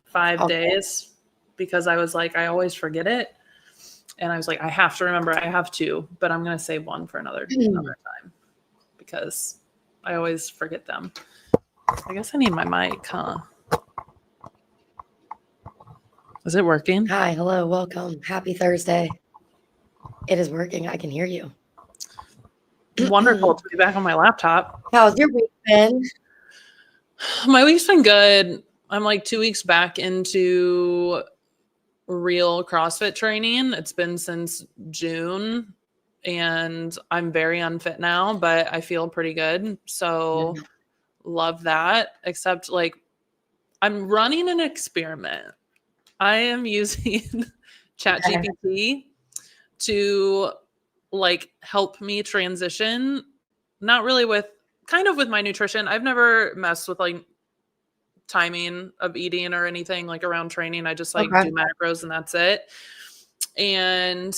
5 days because I was like, I always forget it. And I was like, I have to remember, I have to, but I'm going to save one for another time because I always forget them. I guess I need my mic, huh? Is it working? Hi, hello, welcome. Happy Thursday. It is working. I can hear you. Wonderful to be back on my laptop. How's your week been? My week's been good. I'm like 2 weeks back into real CrossFit training. It's been since June and I'm very unfit now, but I feel pretty good. So love that. Except like I'm running an experiment. I am using ChatGPT to like help me transition, not really with kind of with my nutrition. I've never messed with like timing of eating or anything like around training. I just like do macros and that's it. And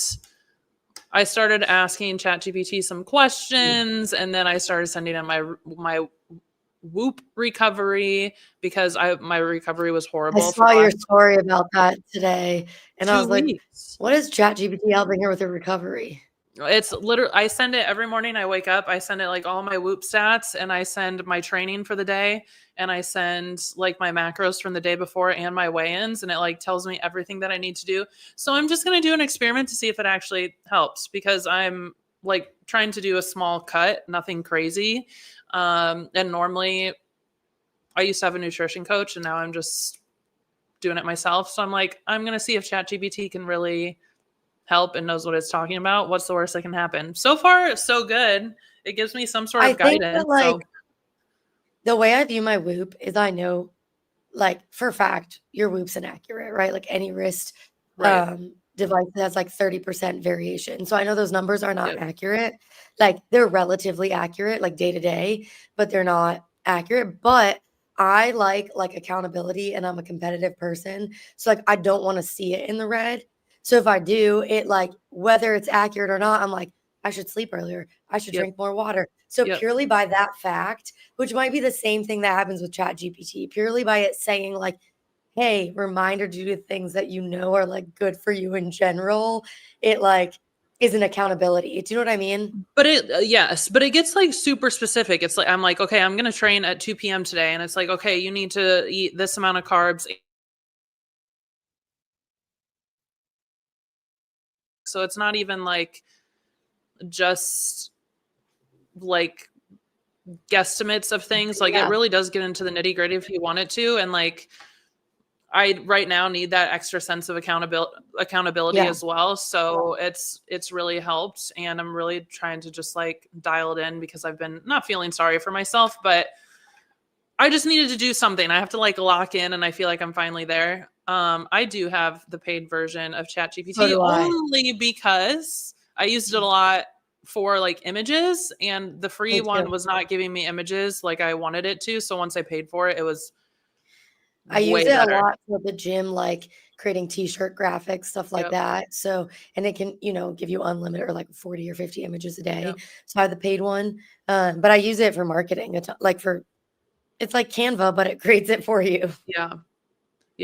I started asking ChatGPT some questions and then I started sending in my Whoop recovery because my recovery was horrible. I saw your story about that today and I was like, what is ChatGPT helping her with her recovery? It's literally, I send it every morning. I wake up, I send it like all my Whoop stats and I send my training for the day and I send like my macros from the day before and my weigh-ins and it like tells me everything that I need to do. So I'm just going to do an experiment to see if it actually helps because I'm like trying to do a small cut, nothing crazy. And normally I used to have a nutrition coach and now I'm just doing it myself. So I'm like, I'm going to see if ChatGPT can really help and knows what it's talking about. What's the worst that can happen? So far, so good. It gives me some sort of guidance. Think that, the way I view my Whoop is I know, like, for a fact, your Whoop's inaccurate, right? Like any wrist device has like 30% variation. So I know those numbers are not accurate. Like they're relatively accurate, like day to day, but they're not accurate. But I like accountability and I'm a competitive person. So like I don't want to see it in the red. So if I do, it like whether it's accurate or not, I'm like, I should sleep earlier. I should drink more water. So purely by that fact, which might be the same thing that happens with ChatGPT, purely by it saying like, hey, reminder to do things that you know are like good for you in general, it like is an accountability. Do you know what I mean? But it, yes, but it gets like super specific. It's like, I'm like, okay, I'm going to train at 2 p.m. today. And it's like, okay, you need to eat this amount of carbs. So it's not even like just like guesstimates of things. Like it really does get into the nitty gritty if you want it to. And like, I right now need that extra sense of accountability as well. So it's really helped. And I'm really trying to just like dial it in because I've been not feeling sorry for myself, but I just needed to do something. I have to like lock in and I feel like I'm finally there. I do have the paid version of ChatGPT only because I used it a lot for like images and the free one was not giving me images like I wanted it to. So once I paid for it, it was I use it a lot for the gym, like creating t-shirt graphics, stuff like that. So, and it can, give you unlimited or like 40 or 50 images a day. So I have the paid one. But I use it for marketing. It's like it's like Canva, but it creates it for you. Yeah.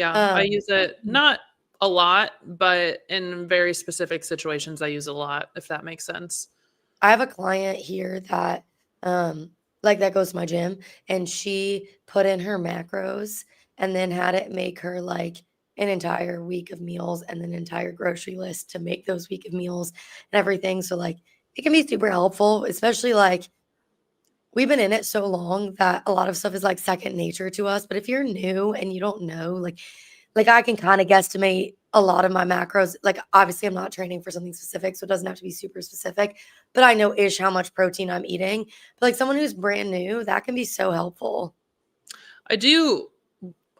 I use it not a lot, but in very specific situations, I use it a lot, if that makes sense. I have a client here that, that goes to my gym and she put in her macros and then had it make her like an entire week of meals and an entire grocery list to make those week of meals and everything. So like it can be super helpful, especially like we've been in it so long that a lot of stuff is like second nature to us. But if you're new and you don't know, like I can kind of guesstimate a lot of my macros. Like obviously I'm not training for something specific, so it doesn't have to be super specific, but I know ish how much protein I'm eating. But like someone who's brand new, that can be so helpful.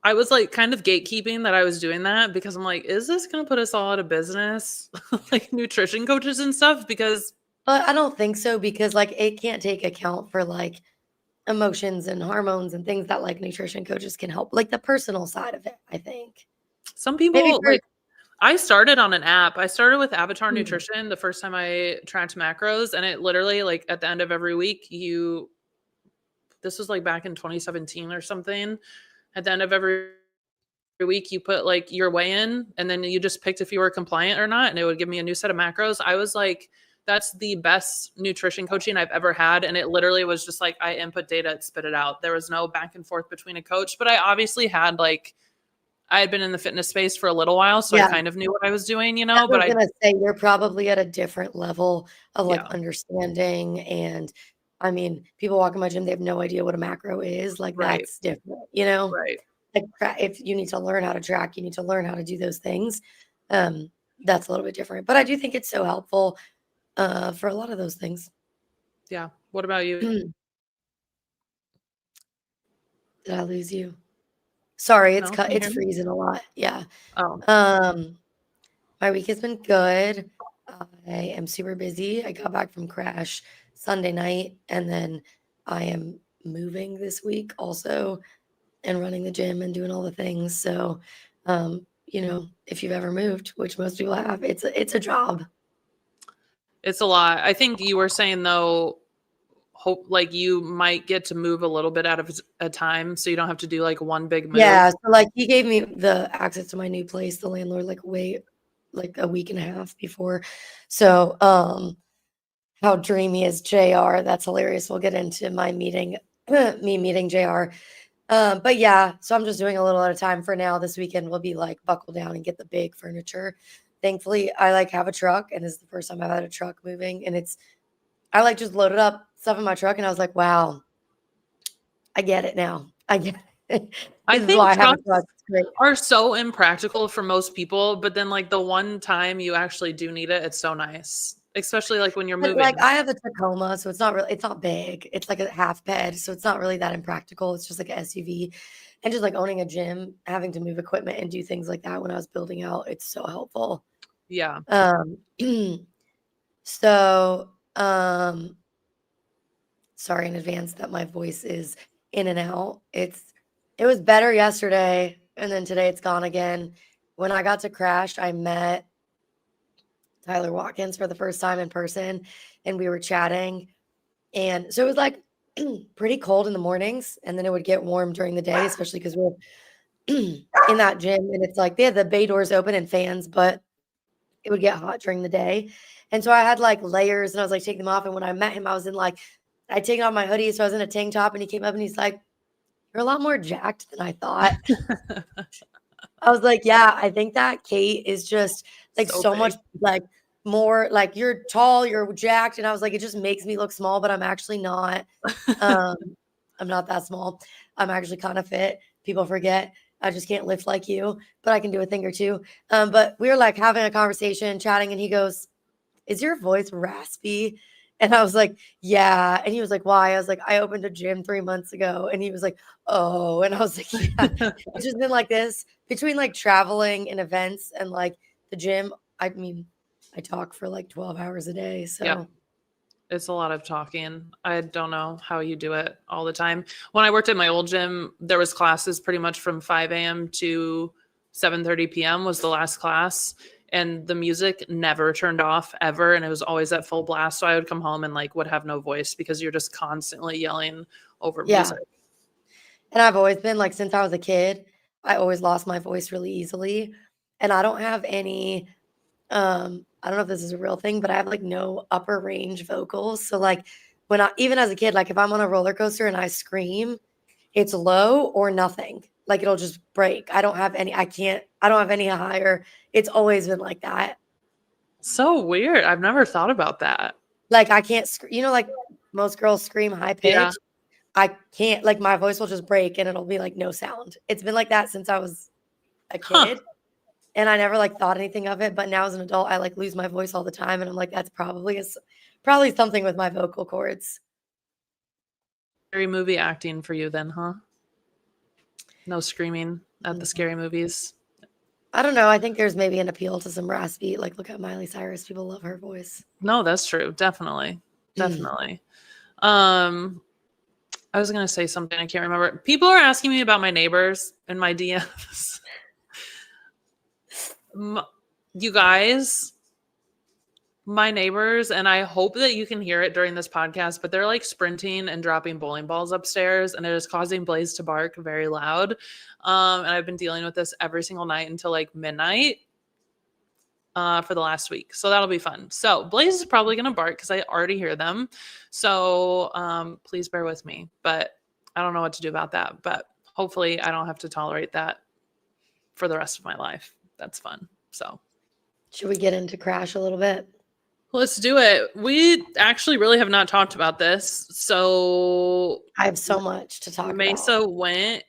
I was like kind of gatekeeping that I was doing that because I'm like, is this going to put us all out of business? Like nutrition coaches and stuff? Because I don't think so because like it can't take account for like emotions and hormones and things that like nutrition coaches can help, like the personal side of it, I think. Some people like I started on an app. I started with Avatar Nutrition the first time I tracked macros and it literally like at the end of every week, this was like back in 2017 or something. At the end of every week you put like your weigh in and then you just picked if you were compliant or not, and it would give me a new set of macros. I was like, that's the best nutrition coaching I've ever had. And it literally was just like, I input data, it spit it out. There was no back and forth between a coach, but I obviously had like, I had been in the fitness space for a little while, so I kind of knew what I was doing, you know, but I was going to say, you're probably at a different level of like understanding. And I mean, people walk in my gym, they have no idea what a macro is. Like that's different, you know? Right. Like if you need to learn how to track, you need to learn how to do those things. That's a little bit different, but I do think it's so helpful for a lot of those things. Yeah. What about you? Did I lose you? Sorry, it's No, it's freezing a lot. Yeah. Oh. My week has been good. I am super busy. I got back from Crash Sunday night, and then I am moving this week also and running the gym and doing all the things. So, you know, if you've ever moved, which most people have, it's a job. It's a lot. I think you were saying though, hope like you might get to move a little bit out of a time, so you don't have to do like one big move. Yeah. So like he gave me the access to my new place, the landlord, like like a week and a half before. So, how dreamy is JR? That's hilarious. We'll get into my meeting, me meeting JR. But yeah, so I'm just doing a little at a time for now. This weekend we'll be like buckle down and get the big furniture. Thankfully, I like have a truck, and this is the first time I've had a truck moving, and I like just loaded up stuff in my truck, and I was like, wow, I get it now. I get it. I think why I have a truck. It's great. Are so impractical for most people, but then like the one time you actually do need it, it's so nice. Especially like when you're moving. Like I have a Tacoma, so it's not big. It's like a half bed, so it's not really that impractical. It's just like an SUV. And just like owning a gym, having to move equipment and do things like that when I was building out, it's so helpful. Yeah. So sorry in advance that my voice is in and out. It was better yesterday, and then today it's gone again. When I got to Crash, I met Tyler Watkins for the first time in person, and we were chatting. And so it was like pretty cold in the mornings, and then it would get warm during the day, especially because we're in that gym, and it's like they had the bay doors open and fans, but it would get hot during the day. And so I had like layers, and I was like taking them off. And when I met him, I was in like, I'd taken off my hoodie, so I was in a tank top, and he came up and he's like, "You're a lot more jacked than I thought." I was like, "Yeah, I think that Kate is just like so much like more like you're tall, you're jacked." And I was like, "It just makes me look small, but I'm actually not. I'm not that small. I'm actually kind of fit. People forget I just can't lift like you, but I can do a thing or two." But we were like having a conversation, chatting, and he goes, "Is your voice raspy?" And I was like, "Yeah." And he was like, "Why?" I was like, "I opened a gym 3 months ago." And he was like, "Oh." And I was like, "Yeah." It's just been like this between like traveling and events and like the gym. I mean, I talk for like 12 hours a day. So yeah. It's a lot of talking. I don't know how you do it all the time. When I worked at my old gym, there was classes pretty much from 5 a.m. to 7:30 p.m. was the last class. And the music never turned off ever. And it was always at full blast. So I would come home and like would have no voice because you're just constantly yelling over music. And I've always been like, since I was a kid, I always lost my voice really easily. And I don't have any, I don't know if this is a real thing, but I have like no upper range vocals. So like even as a kid, like if I'm on a roller coaster and I scream, it's low or nothing. Like it'll just break. I don't have any higher. It's always been like that. So weird. I've never thought about that. Like I can't, like most girls scream high pitch. Yeah. I can't, like my voice will just break and it'll be like no sound. It's been like that since I was a kid. And I never like thought anything of it. But now as an adult, I like lose my voice all the time. And I'm like, that's probably something with my vocal cords. Scary movie acting for you then, huh? No screaming at the scary movies. I don't know. I think there's maybe an appeal to some raspy, like look at Miley Cyrus. People love her voice. No, that's true. Definitely. Definitely. I was going to say something. I can't remember. People are asking me about my neighbors in my DMs. You guys, my neighbors, and I hope that you can hear it during this podcast, but they're like sprinting and dropping bowling balls upstairs, and it is causing Blaze to bark very loud. And I've been dealing with this every single night until like midnight for the last week. So that'll be fun. So Blaze is probably going to bark because I already hear them. So please bear with me, but I don't know what to do about that. But hopefully I don't have to tolerate that for the rest of my life. That's fun. So should we get into Crash a little bit? Let's do it. We actually really have not talked about this. So I have so much to talk Maysa about. went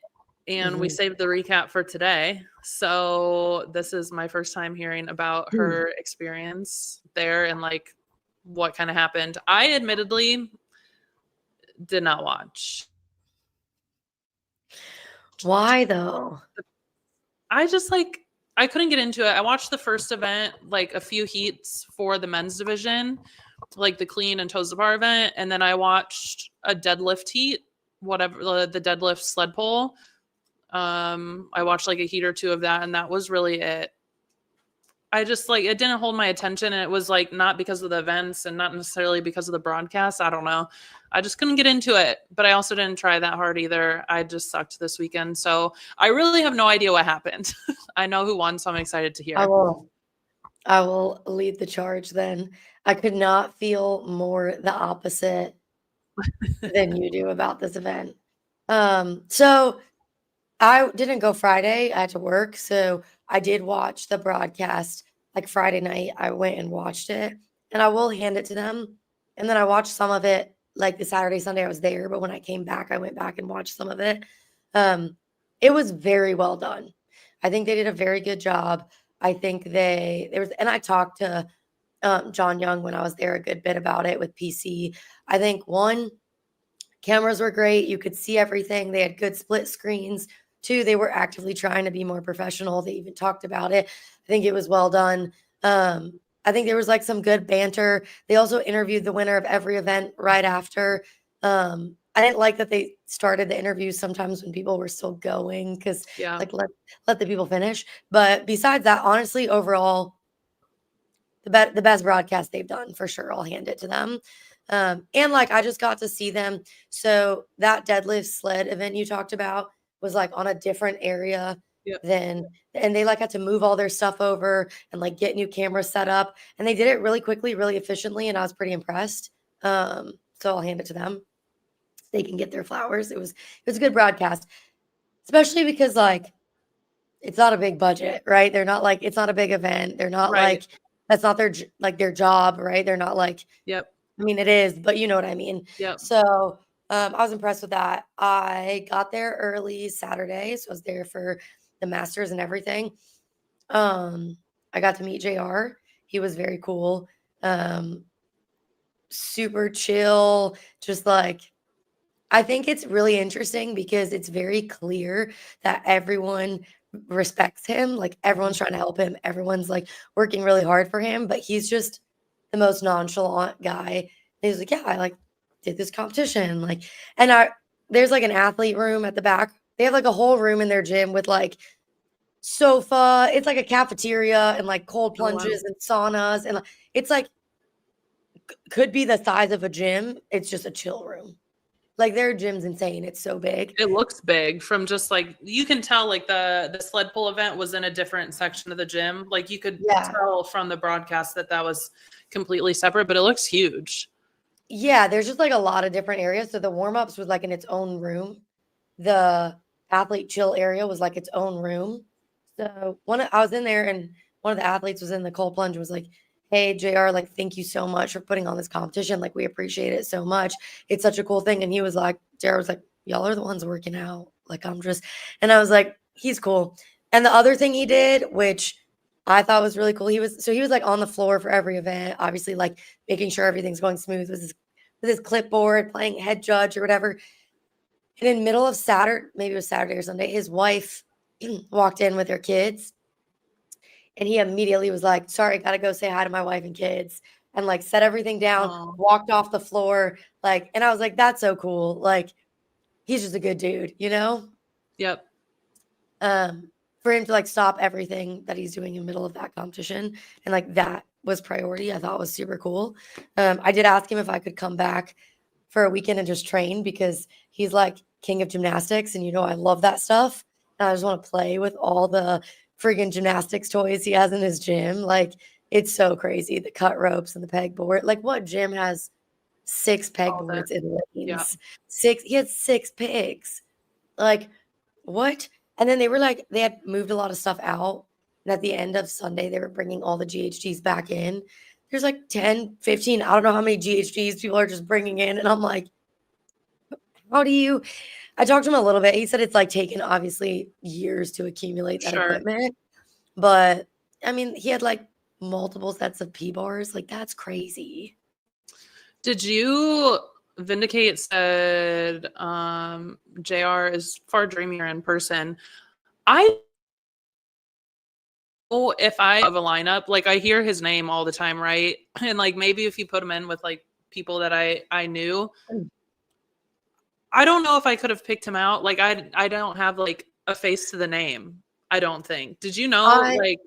and we saved the recap for today. So this is my first time hearing about her experience there and like what kind of happened. I admittedly did not watch. Why though? I just like I couldn't get into it. I watched the first event, like a few heats for the men's division, like the clean and toes to bar event, and then I watched a deadlift heat, whatever the deadlift sled pull. I watched like a heat or two of that, and that was really it. I just like it didn't hold my attention, and it was like not because of the events and not necessarily because of the broadcast. I don't know. I just couldn't get into it, but I also didn't try that hard either. I just sucked this weekend, so I really have no idea what happened. I know who won, so I'm excited to hear. I will lead the charge then. I could not feel more the opposite than you do about this event. So I didn't go Friday. I had to work, so I did watch the broadcast like Friday night. I went and watched it, and I will hand it to them. And then I watched some of it like the Saturday, Sunday I was there, but when I came back, I went back and watched some of it. It was very well done. I think they did a very good job. I think and I talked to John Young when I was there a good bit about it with PC. I think one, cameras were great. You could see everything. They had good split screens. Two, they were actively trying to be more professional. They even talked about it. I think it was well done. I think there was like some good banter. They also interviewed the winner of every event right after. I didn't like that they started the interviews sometimes when people were still going because like let the people finish. But besides that, honestly, overall, the best broadcast they've done for sure. I'll hand it to them. And like I just got to see them. So that deadlift sled event you talked about was like on a different area and they like had to move all their stuff over and like get new cameras set up. And they did it really quickly, really efficiently. And I was pretty impressed. So I'll hand it to them. They can get their flowers. It was a good broadcast, especially because like it's not a big budget, right? They're not like it's not a big event. They're not like that's not their job, right? They're not like I mean, it is, but you know what I mean. So I was impressed with that. I got there early Saturday, so I was there for the Masters and everything. I got to meet JR. He was very cool. Super chill, just like I think it's really interesting because it's very clear that everyone respects him. Like everyone's trying to help him. Everyone's like working really hard for him, but he's just the most nonchalant guy. And he's like, yeah, I like did this competition. Like, and there's like an athlete room at the back. They have like a whole room in their gym with like sofa. It's like a cafeteria and like cold plunges and saunas. And it's like, could be the size of a gym. It's just a chill room. Like their gym's insane. It's so big. It looks big from just like you can tell like the sled pull event was in a different section of the gym. Like you could tell from the broadcast that was completely separate, but it looks huge. Yeah, there's just like a lot of different areas. So the warm-ups was like in its own room. The athlete chill area was like its own room. So I was in there and one of the athletes was in the cold plunge and was like, hey, JR, like, thank you so much for putting on this competition. Like, we appreciate it so much. It's such a cool thing. And he was like, JR was like, y'all are the ones working out. Like, and I was like, he's cool. And the other thing he did, which I thought was really cool, he was like on the floor for every event, obviously like making sure everything's going smooth with his clipboard, playing head judge or whatever. And in middle of Saturday, maybe it was Saturday or Sunday, his wife walked in with her kids. And he immediately was like, sorry, got to go say hi to my wife and kids and like set everything down, walked off the floor. Like, and I was like, that's so cool. Like, he's just a good dude, you know? Yep. for him to like stop everything that he's doing in the middle of that competition, and like that was priority. I thought was super cool. I did ask him if I could come back for a weekend and just train, because he's like king of gymnastics, and I love that stuff. And I just want to play with all the friggin' gymnastics toys he has in his gym. Like, it's so crazy. The cut ropes and the pegboard. Like, what gym has 6 All that. pegboards and Yeah. lanes? He had 6 pegs. Like, what? And then they had moved a lot of stuff out. And at the end of Sunday, they were bringing all the GHDs back in. There's like 10, 15, I don't know how many GHDs people are just bringing in. And I'm like, how do you? I talked to him a little bit. He said it's like taken obviously years to accumulate that Sure. equipment. But I mean, he had like multiple sets of P bars. Like, that's crazy. Did you Vindicate said JR is far dreamier in person. I know if I have a lineup, like I hear his name all the time, right? And like maybe if you put him in with like people that I knew, I don't know if I could have picked him out. Like I don't have like a face to the name. I don't think. Did you know like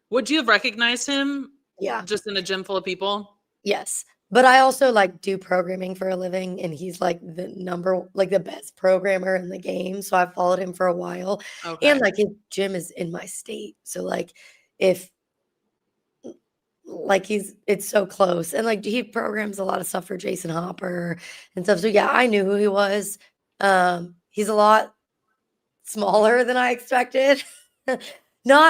would you have recognized him Yeah. just in a gym full of people? Yes. But I also like do programming for a living, and he's like the best programmer in the game. So I followed him for a while. Okay. And like his gym is in my state. So like if like it's so close, and like he programs a lot of stuff for Jason Hopper and stuff. So yeah, I knew who he was. He's a lot smaller than I expected.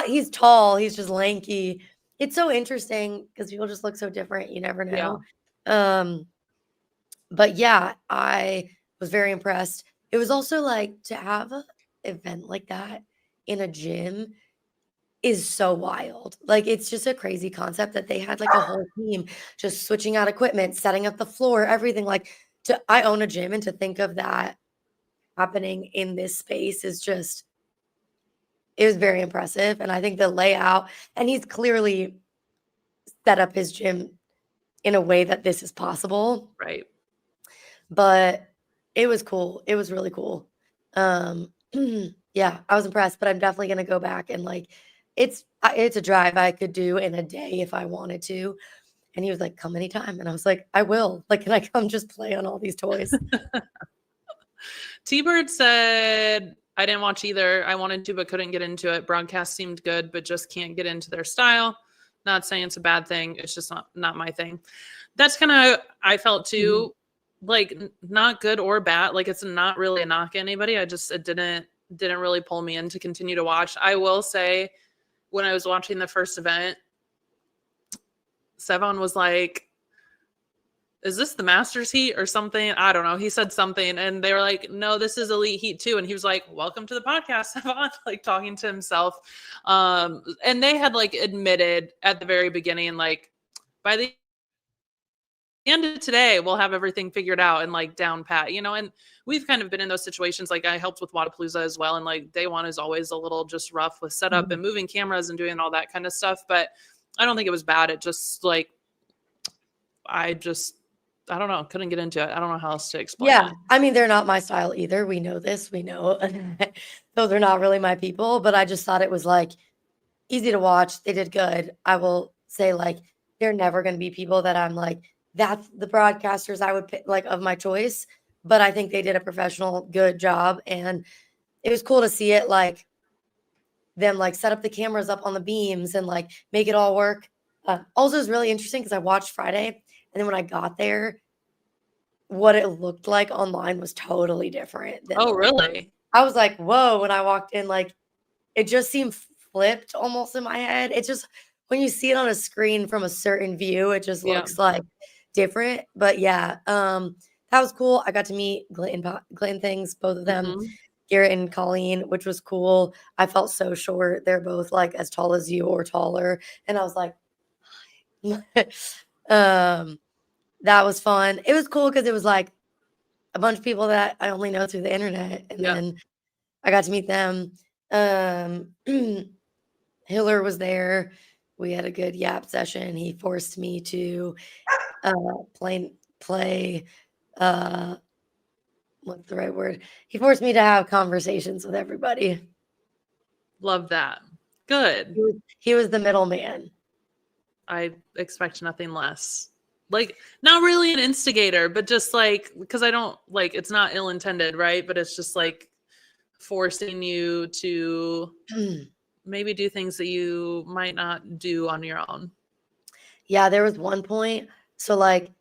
He's tall, he's just lanky. It's so interesting because people just look so different. You never know. But yeah, I was very impressed. It was also like to have an event like that in a gym is so wild. Like, it's just a crazy concept that they had like a whole team just switching out equipment, setting up the floor, everything. Like, I own a gym, and to think of that happening in this space is just, it was very impressive. And I think the layout, and he's clearly set up his gym in a way that this is possible. Right. But it was cool. It was really cool. Yeah, I was impressed, but I'm definitely gonna go back, and like it's a drive I could do in a day if I wanted to. And he was like, "Come anytime." And I was like, "I will. Like, can I come just play on all these toys?" T-Bird said, I didn't watch either. I wanted to, but couldn't get into it. Broadcast seemed good, but just can't get into their style. Not saying it's a bad thing. It's just not my thing. That's kind of, I felt too, like not good or bad. Like it's not really a knock at anybody. It didn't really pull me in to continue to watch. I will say when I was watching the first event, Sevon was like, is this the Masters Heat or something? I don't know. He said something and they were like, no, this is Elite Heat too. And he was like, welcome to the podcast, Sevon, like talking to himself. And they had like admitted at the very beginning, like by the end of today, we'll have everything figured out and like down pat, and we've kind of been in those situations. Like I helped with Wadapalooza as well. And like day one is always a little just rough with setup and moving cameras and doing all that kind of stuff. But I don't think it was bad. It just like, I don't know. Couldn't get into it. I don't know how else to explain Yeah. it. I mean, they're not my style either. We know this. We know those are not really my people, but I just thought it was like easy to watch. They did good. I will say, like, they're never going to be people that I'm like, that's the broadcasters I would pick, like, of my choice. But I think they did a professional, good job. And it was cool to see it, like, them, like, set up the cameras up on the beams and, like, make it all work. Also, it was really interesting because I watched Friday. And then when I got there, what it looked like online was totally different than Oh, really? I was like, whoa, when I walked in, like, it just seemed flipped almost in my head. It's just when you see it on a screen from a certain view, it just looks like different. But yeah, that was cool. I got to meet Glenn things, both of them, Garrett and Colleen, which was cool. I felt so short. They're both like as tall as you or taller. And I was like, that was fun. It was cool because it was like a bunch of people that I only know through the internet. And then I got to meet them. Hiller was there. We had a good yap session. He forced me to play what's the right word? He forced me to have conversations with everybody. Love that. Good. He was the middleman. I expect nothing less. Like, not really an instigator, but just like, because I don't like, it's not ill intended, right? But it's just like forcing you to maybe do things that you might not do on your own. Yeah, there was one point. So, like,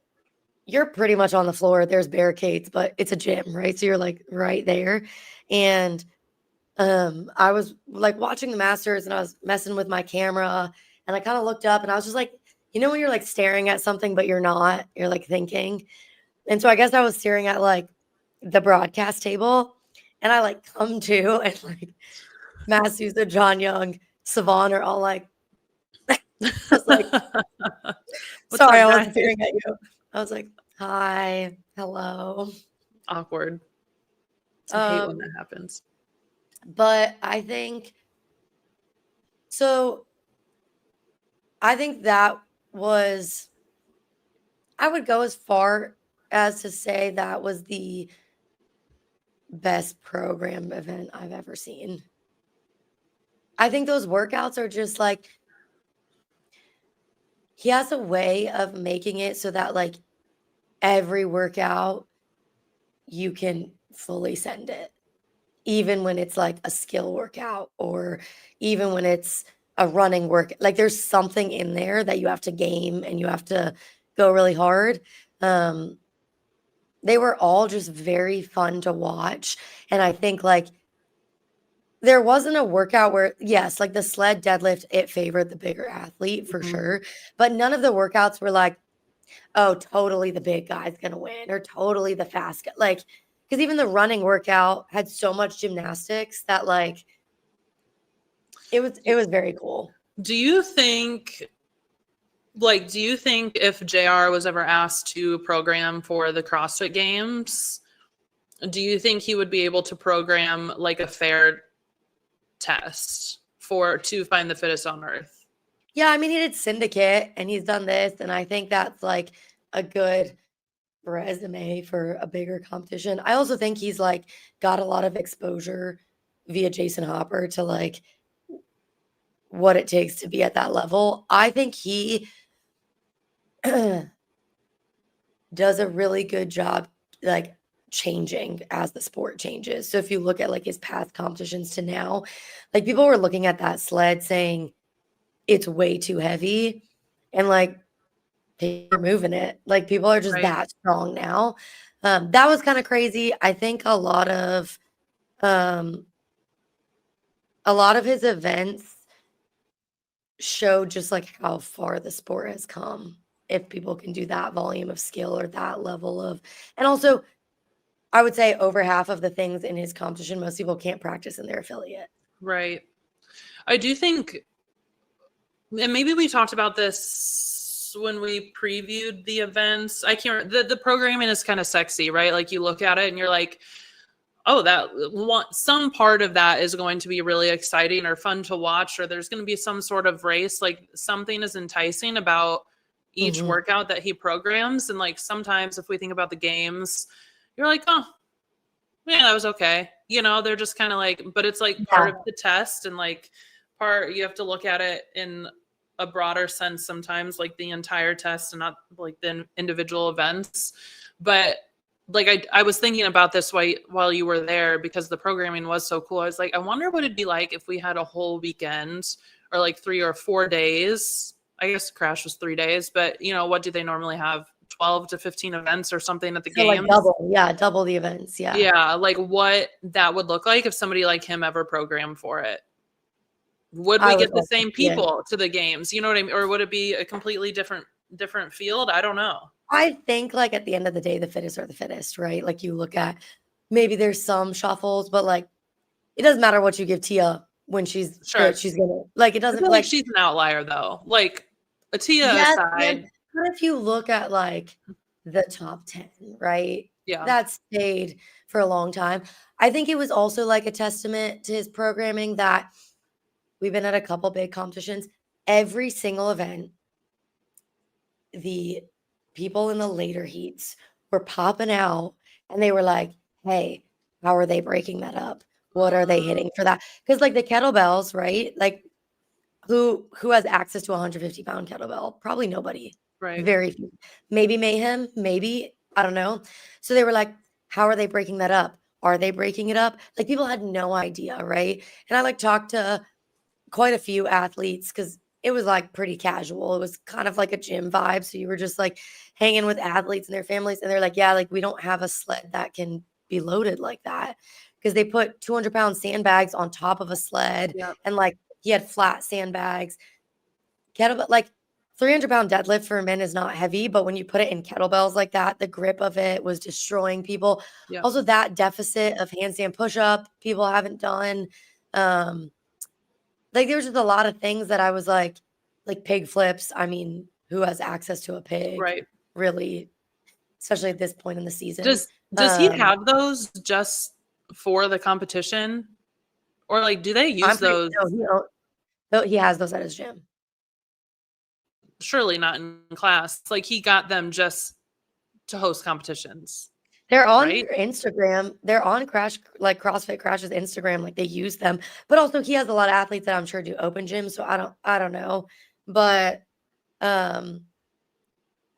you're pretty much on the floor. There's barricades, but it's a gym, right? So you're like right there. And I was like watching the Masters and I was messing with my camera and I kind of looked up and I was just like, you know, when you're like staring at something, but you're not, you're like thinking. And so I guess I was staring at like the broadcast table and I like come to and like Matt Souza, John Young, Savon are all like, I was like, What's sorry, up, I wasn't guys? staring at you. I was like, hi, hello. Awkward. I hate when that Um, happens. but I think so. I think that was, I would go as far as to say that was the best program event I've ever seen. I think those workouts are just like, he has a way of making it so that like every workout you can fully send it, even when it's like a skill workout or even when it's a running work. Like there's something in there that you have to game and you have to go really hard. Um, they were all just very fun to watch. And I think like there wasn't a workout where, yes, like the sled deadlift, it favored the bigger athlete for Mhm. sure. But none of the workouts were like, oh, totally the big guy's gonna win or totally the fast guy. Like, because even the running workout had so much gymnastics that like it was very cool. Do you think do you think if JR was ever asked to program for the CrossFit Games, do you think he would be able to program like a fair test for to find the fittest on earth? Yeah, I mean, he did Syndicate and he's done this, and I think that's like a good resume for a bigger competition. I also think he's like got a lot of exposure via Jason Hopper to like what it takes to be at that level. I think he does a really good job like changing as the sport changes. So if you look at like his past competitions to now, like people were looking at that sled saying it's way too heavy and like people are moving it. Like people are just Right. that strong now. That was kind of crazy. I think um a lot of his events show just like how far the sport has come if people can do that volume of skill or that level of, and also I would say over half of the things in his competition most people can't practice in their affiliate. Right. I do think, and maybe we talked about this when we previewed the events. I can't. The programming is kind of sexy, right? Like you look at it and you're like, oh, that one, some part of that is going to be really exciting or fun to watch, or there's going to be some sort of race. Like something is enticing about each Mhm. workout that he programs. And like sometimes if we think about the games, you're like, oh, yeah, that was okay. You know, they're just kind of like, but it's like part Yeah. of the test and like part, you have to look at it in a broader sense sometimes, like the entire test and not like the individual events. But like I was thinking about this while you were there because the programming was so cool. I was like, I wonder what it'd be like if we had a whole weekend or like 3 or 4 days. I guess Crash was 3 days, but you know, what do they normally have? 12 to 15 events or something at the So like games. double, yeah, double the events. Yeah. Yeah, like what that would look like if somebody like him ever programmed for it. Would we I would get the love to same see it. people to the games? You know what I mean? Or would it be a completely different field? I don't know. I think like at the end of the day, the fittest are the fittest, right? Like you look at maybe there's some shuffles, but like it doesn't matter what you give Tia when she's Sure. fit. She's gonna like it I doesn't feel like like she's an outlier though. Like Atia yes, and aside, but if you look at like the top 10, right? yeah. That stayed for a long time. I think it was also like a testament to his programming that we've been at a couple big competitions. Every single event, the people in the later heats were popping out and they were like, hey, how are they breaking that up? what are they hitting for that? Because like the kettlebells, right? Like who has access to a 150-pound kettlebell? Probably nobody. Right. Very few. Maybe Mayhem, maybe, I don't know. So they were like, how are they breaking that up? Are they breaking it up? Like people had no idea, right? And I like talked to quite a few athletes because it was like pretty casual. It was kind of like a gym vibe. So you were just like hanging with athletes and their families. And they're like, yeah, like we don't have a sled that can be loaded like that. Because they put 200-pound sandbags on top of a sled. Yeah. And like he had flat sandbags. Kettlebell, like 300-pound deadlift for men is not heavy, but when you put it in kettlebells like that, the grip of it was destroying people. Yeah. Also, that deficit of handstand push-up people haven't done. Like there was just a lot of things that I was like pig flips. I mean, who has access to a pig? Right. Really, especially at this point in the season. Does he have those just for the competition? Or like do they use those? He has those at his gym. Surely not in class. Like he got them just to host competitions. They're on right? their Instagram. They're on CrossFit Crash's Instagram. Like they use them, but also he has a lot of athletes that I'm sure do open gyms. So I don't know, but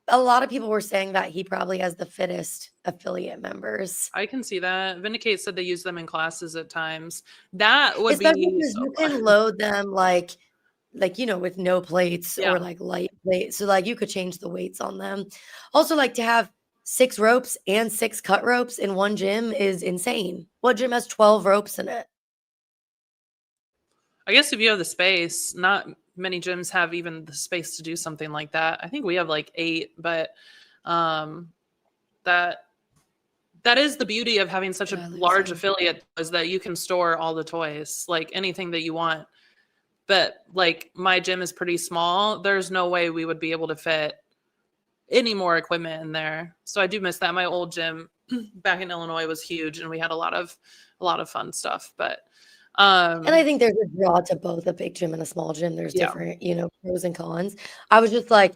a lot of people were saying that he probably has the fittest affiliate members. I can see that. Vindicate said they use them in classes at times. That would Especially be because you can load them like with no plates Yeah. or like light plates. So like you could change the weights on them. Also, like to have 6 ropes and 6 cut ropes in one gym is insane. What gym has 12 ropes in it? I guess if you have the space, not many gyms have even the space to do something like that. I think we have like 8, but that is the beauty of having such a large affiliate, is that you can store all the toys, like anything that you want. But like my gym is pretty small. There's no way we would be able to fit any more equipment in there. So I do miss that. My old gym back in Illinois was huge and we had a lot of fun stuff. But and I think there's a draw to both a big gym and a small gym. There's different, pros and cons. I was just like,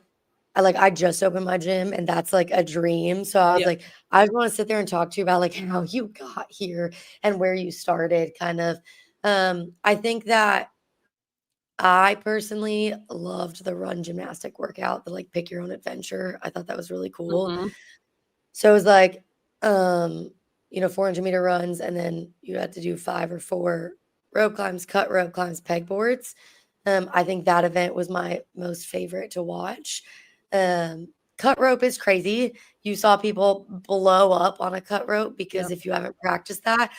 I just opened my gym and that's like a dream. So I was like, I just want to sit there and talk to you about like how you got here and where you started kind of. I think that I personally loved the run gymnastic workout, the like pick your own adventure. I thought that was really cool. Mm-hmm. So it was like, 400-meter runs, and then you had to do 5 or 4 rope climbs, cut rope climbs, pegboards. I think that event was my most favorite to watch. Cut rope is crazy. You saw people blow up on a cut rope because if you haven't practiced that,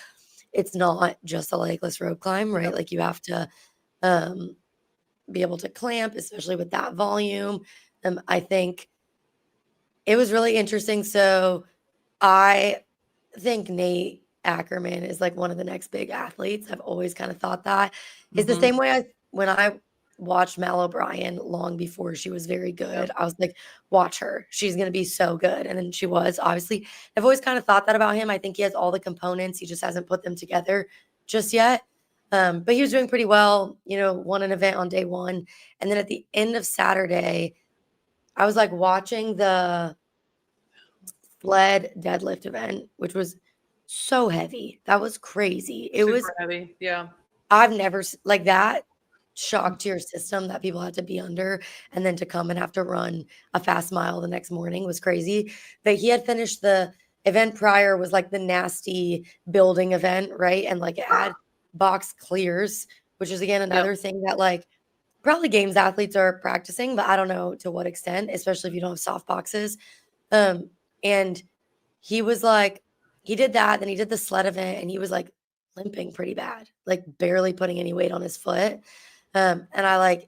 it's not just a legless rope climb, right? Like you have to be able to clamp, especially with that volume. I think it was really interesting. So I think Nate Ackerman is like one of the next big athletes. I've always kind of thought that. It's the same way when I watched Mal O'Brien long before she was very good. I was like, watch her. She's going to be so good. And then she was, obviously. I've always kind of thought that about him. I think he has all the components. He just hasn't put them together just yet. But he was doing pretty well, won an event on day 1. And then at the end of Saturday, I was like watching the sled deadlift event, which was so heavy. That was crazy. It was heavy. Yeah. I've never like that shock to your system that people had to be under, and then to come and have to run a fast mile the next morning was crazy. But he had finished the event prior was like the nasty building event, right? And like it had box clears, which is again another thing that like probably games athletes are practicing, but I don't know to what extent, especially if you don't have soft boxes. And he was like, he did that, then he did the sled event, and he was like limping pretty bad, like barely putting any weight on his foot. And I like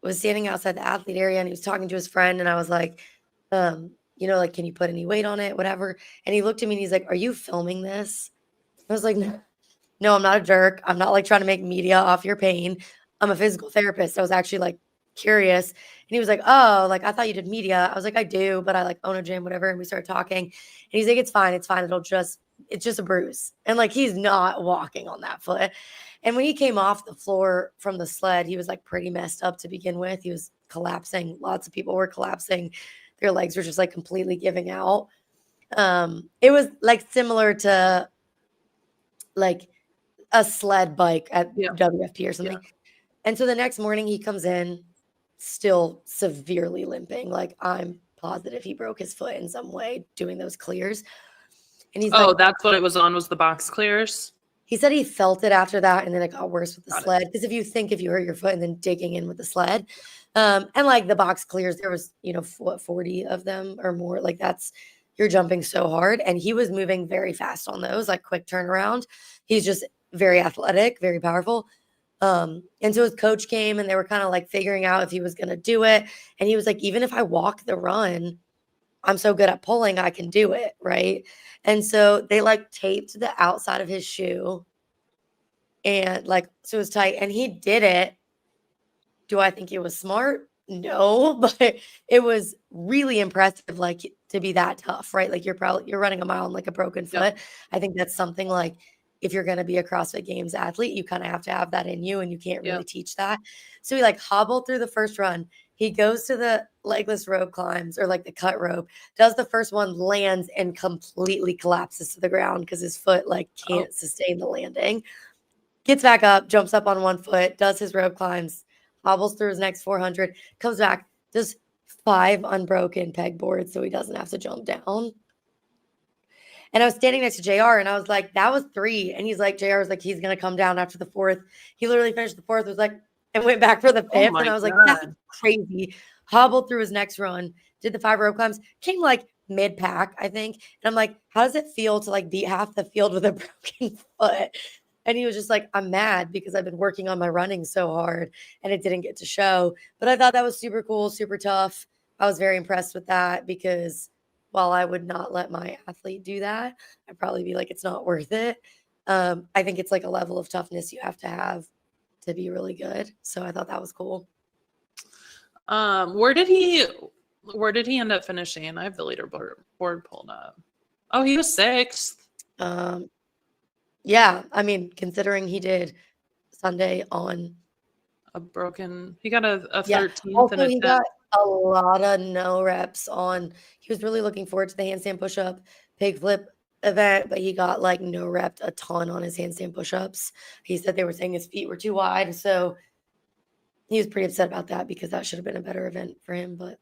was standing outside the athlete area, and he was talking to his friend, and I was like, like, can you put any weight on it, whatever? And he looked at me and he's like, are you filming this? I was like, no, I'm not a jerk. I'm not like trying to make media off your pain. I'm a physical therapist. I was actually like curious. And he was like, oh, like I thought you did media. I was like, I do, but I like own a gym, whatever. And we started talking. And he's like, it's fine. It's fine. It's just a bruise. And like he's not walking on that foot. And when he came off the floor from the sled, he was like pretty messed up to begin with. He was collapsing. Lots of people were collapsing. Their legs were just like completely giving out. It was like similar to like a sled bike at Yeah. WFP or something. Yeah. And so the next morning he comes in still severely limping. Like, I'm positive he broke his foot in some way doing those clears. And he's like, that's what it was on, was the box clears. he said he felt it after that, and then it got worse with the Got it. sled. Because if you hurt your foot and then digging in with the sled, and like the box clears, there was, 40 of them or more. Like, you're jumping so hard. And he was moving very fast on those, like quick turnaround. He's just very athletic, very powerful. And so his coach came and they were kind of like figuring out if he was going to do it. And he was like, even if I walk the run, I'm so good at pulling, I can do it. Right. And so they like taped the outside of his shoe and like, so it was tight and he did it. Do I think it was smart? No, but it was really impressive, like, to be that tough, right? Like, you're running a mile on like a broken foot. Yep. I think that's something like, if you're going to be a CrossFit Games athlete, you kind of have to have that in you and you can't really teach that. So he like hobbled through the first run. He goes to the legless rope climbs or like the cut rope, does the first one, lands and completely collapses to the ground because his foot like can't sustain the landing. Gets back up, jumps up on one foot, does his rope climbs, hobbles through his next 400, comes back, does 5 unbroken pegboards so he doesn't have to jump down. And I was standing next to JR and I was like, that was 3. And he's like, JR was like, he's going to come down after the 4th. He literally finished the 4th, was like, and went back for the 5th. And I was like, that's crazy. Hobbled through his next run, did the 5 rope climbs, came like mid-pack, I think. And I'm like, how does it feel to like beat half the field with a broken foot? And he was just like, I'm mad because I've been working on my running so hard and it didn't get to show. But I thought that was super cool, super tough. I was very impressed with that because while I would not let my athlete do that, I'd probably be like, it's not worth it. I think it's like a level of toughness you have to be really good. So I thought that was cool. Where did he end up finishing? I have the leaderboard pulled up. Oh, he was 6th. Yeah, I mean, considering he did Sunday on a broken, he got a 13th. Also, and a he got a lot of no reps on. He was really looking forward to the handstand push-up, pig flip event, but he got like no repped a ton on his handstand push-ups. He said they were saying his feet were too wide, so he was pretty upset about that because that should have been a better event for him. But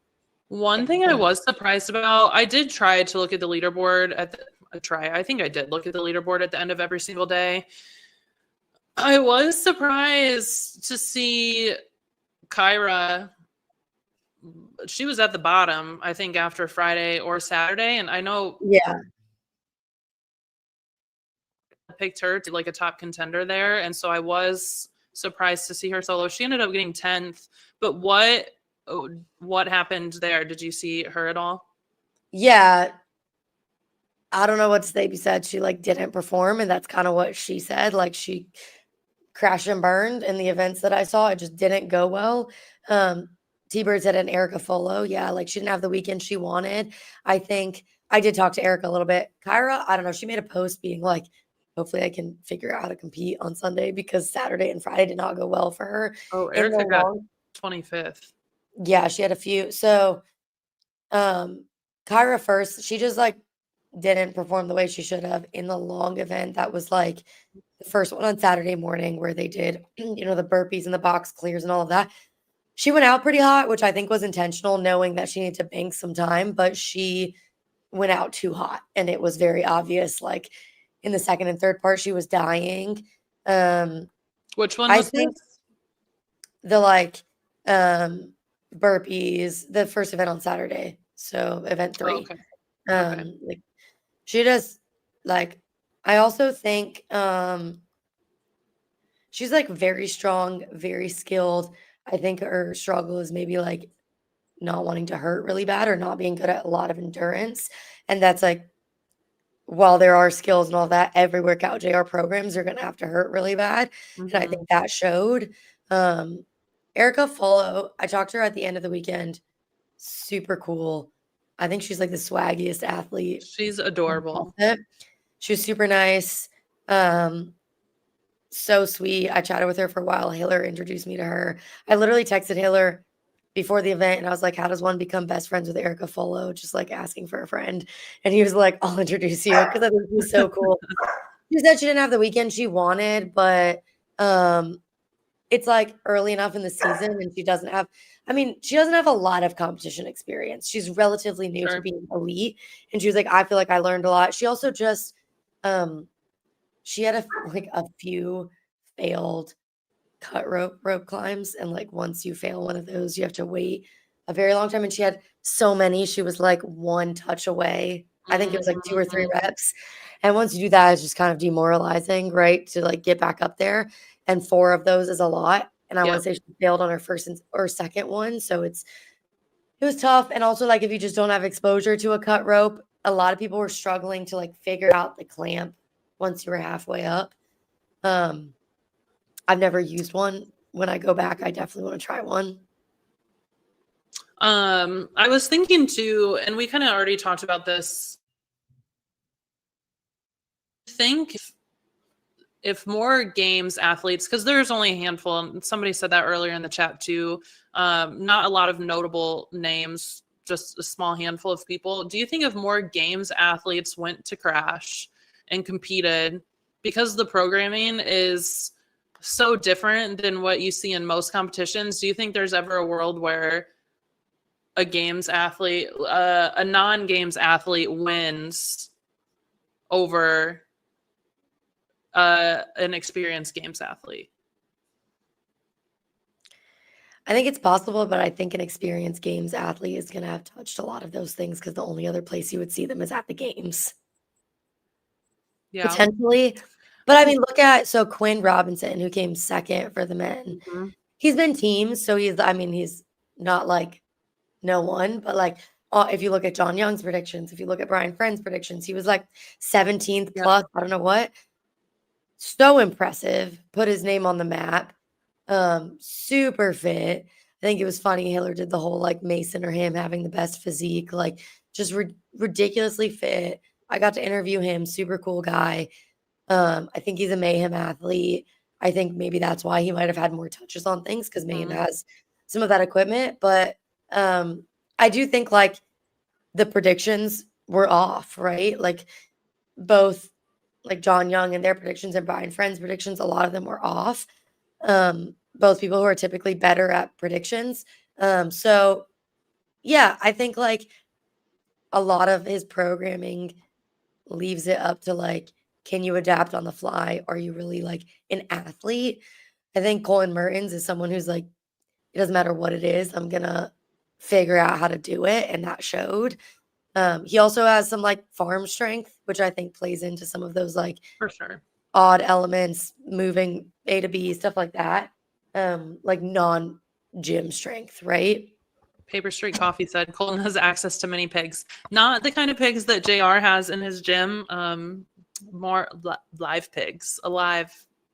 one thing I was surprised about, I did try to look at the leaderboard I think I did look at the leaderboard at the end of every single day. I was surprised to see Kyra. She was at the bottom, I think, after Friday or Saturday. And I know I picked her to like a top contender there. And so I was surprised to see her solo. She ended up getting 10th. But what happened there? Did you see her at all? Yeah. I don't know what Staby said. She like didn't perform, and that's kind of what she said. Like, she crashed and burned in the events that I saw. It just didn't go well. T-Bird said an Erica Folo. Yeah, like she didn't have the weekend she wanted. I think I did talk to Erica a little bit. Kyra, I don't know. She made a post being like, hopefully I can figure out how to compete on Sunday because Saturday and Friday did not go well for her. Oh, Erica got 25th. Yeah, she had a few. So Kyra first, she just like didn't perform the way she should have in the long event. That was like the first one on Saturday morning where they did, the burpees and the box clears and all of that. She went out pretty hot, which I think was intentional, knowing that she needed to bank some time, but she went out too hot. And it was very obvious, like in the second and third part, she was dying. Which one was this? The like burpees, the first event on Saturday. So event 3. Okay. Okay. Like, she just like, I also think she's like very strong, very skilled. I think her struggle is maybe like not wanting to hurt really bad or not being good at a lot of endurance. And that's like, while there are skills and all that, every workout JR programs are going to have to hurt really bad. And I think that showed. Erica Folo, I talked to her at the end of the weekend. Super cool. I think she's like the swaggiest athlete. She's adorable. She was super nice. So sweet. I chatted with her for a while. Hiller introduced me to her. I literally texted Hiller before the event and I was like, how does one become best friends with Erica Folo? Just like asking for a friend. And he was like, I'll introduce you because I think he's so cool. She said she didn't have the weekend she wanted, but it's like early enough in the season and she doesn't have a lot of competition experience. She's relatively new to Sure. being elite. And she was like, I feel like I learned a lot. She also just she had a few failed cut rope climbs. And like once you fail one of those, you have to wait a very long time. And she had so many, she was like one touch away. I think it was like 2 or 3 Mhm. reps. And once you do that, it's just kind of demoralizing, right? To like get back up there. And 4 of those is a lot. And I want to Yep. say she failed on her first or second one. So it was tough. And also like if you just don't have exposure to a cut rope, a lot of people were struggling to like figure out the clamp once you were halfway up. I've never used one. When I go back, I definitely want to try one. I was thinking too, and we kind of already talked about this. Think if more games athletes, because there's only a handful, and somebody said that earlier in the chat too, not a lot of notable names, just a small handful of people. Do you think if more games athletes went to Crash and competed, because the programming is so different than what you see in most competitions, do you think there's ever a world where a games athlete, a non-games athlete wins over an experienced games athlete? I think it's possible, but I think an experienced games athlete is going to have touched a lot of those things because the only other place you would see them is at the games. Yeah. Potentially. But I mean, look at Quinn Robinson, who came second for the men. Mm-hmm. He's been teams, so he's not like no one, but like if you look at John Young's predictions, if you look at Brian Friend's predictions, he was like 17th Yep. plus, I don't know what. So impressive. Put his name on the map. Super fit. I think it was funny. Hiller did the whole like Mason or him having the best physique, like just ridiculously fit. I got to interview him. Super cool guy. I think he's a Mayhem athlete. I think maybe that's why he might have had more touches on things because Mayhem Mm-hmm. has some of that equipment. But I do think like the predictions were off, right? Like both like John Young and their predictions and Brian Friend's predictions, a lot of them were off. Both people who are typically better at predictions. So yeah, I think like a lot of his programming leaves it up to like, can you adapt on the fly? Are you really like an athlete? I think Colin Mertens is someone who's like, it doesn't matter what it is, I'm gonna figure out how to do it. And that showed. He also has some like farm strength, which I think plays into some of those like For sure. odd elements, moving A to B, stuff like that. Like non gym strength, right? Paper Street Coffee said Colton has access to many pigs. Not the kind of pigs that JR has in his gym. More live pigs, alive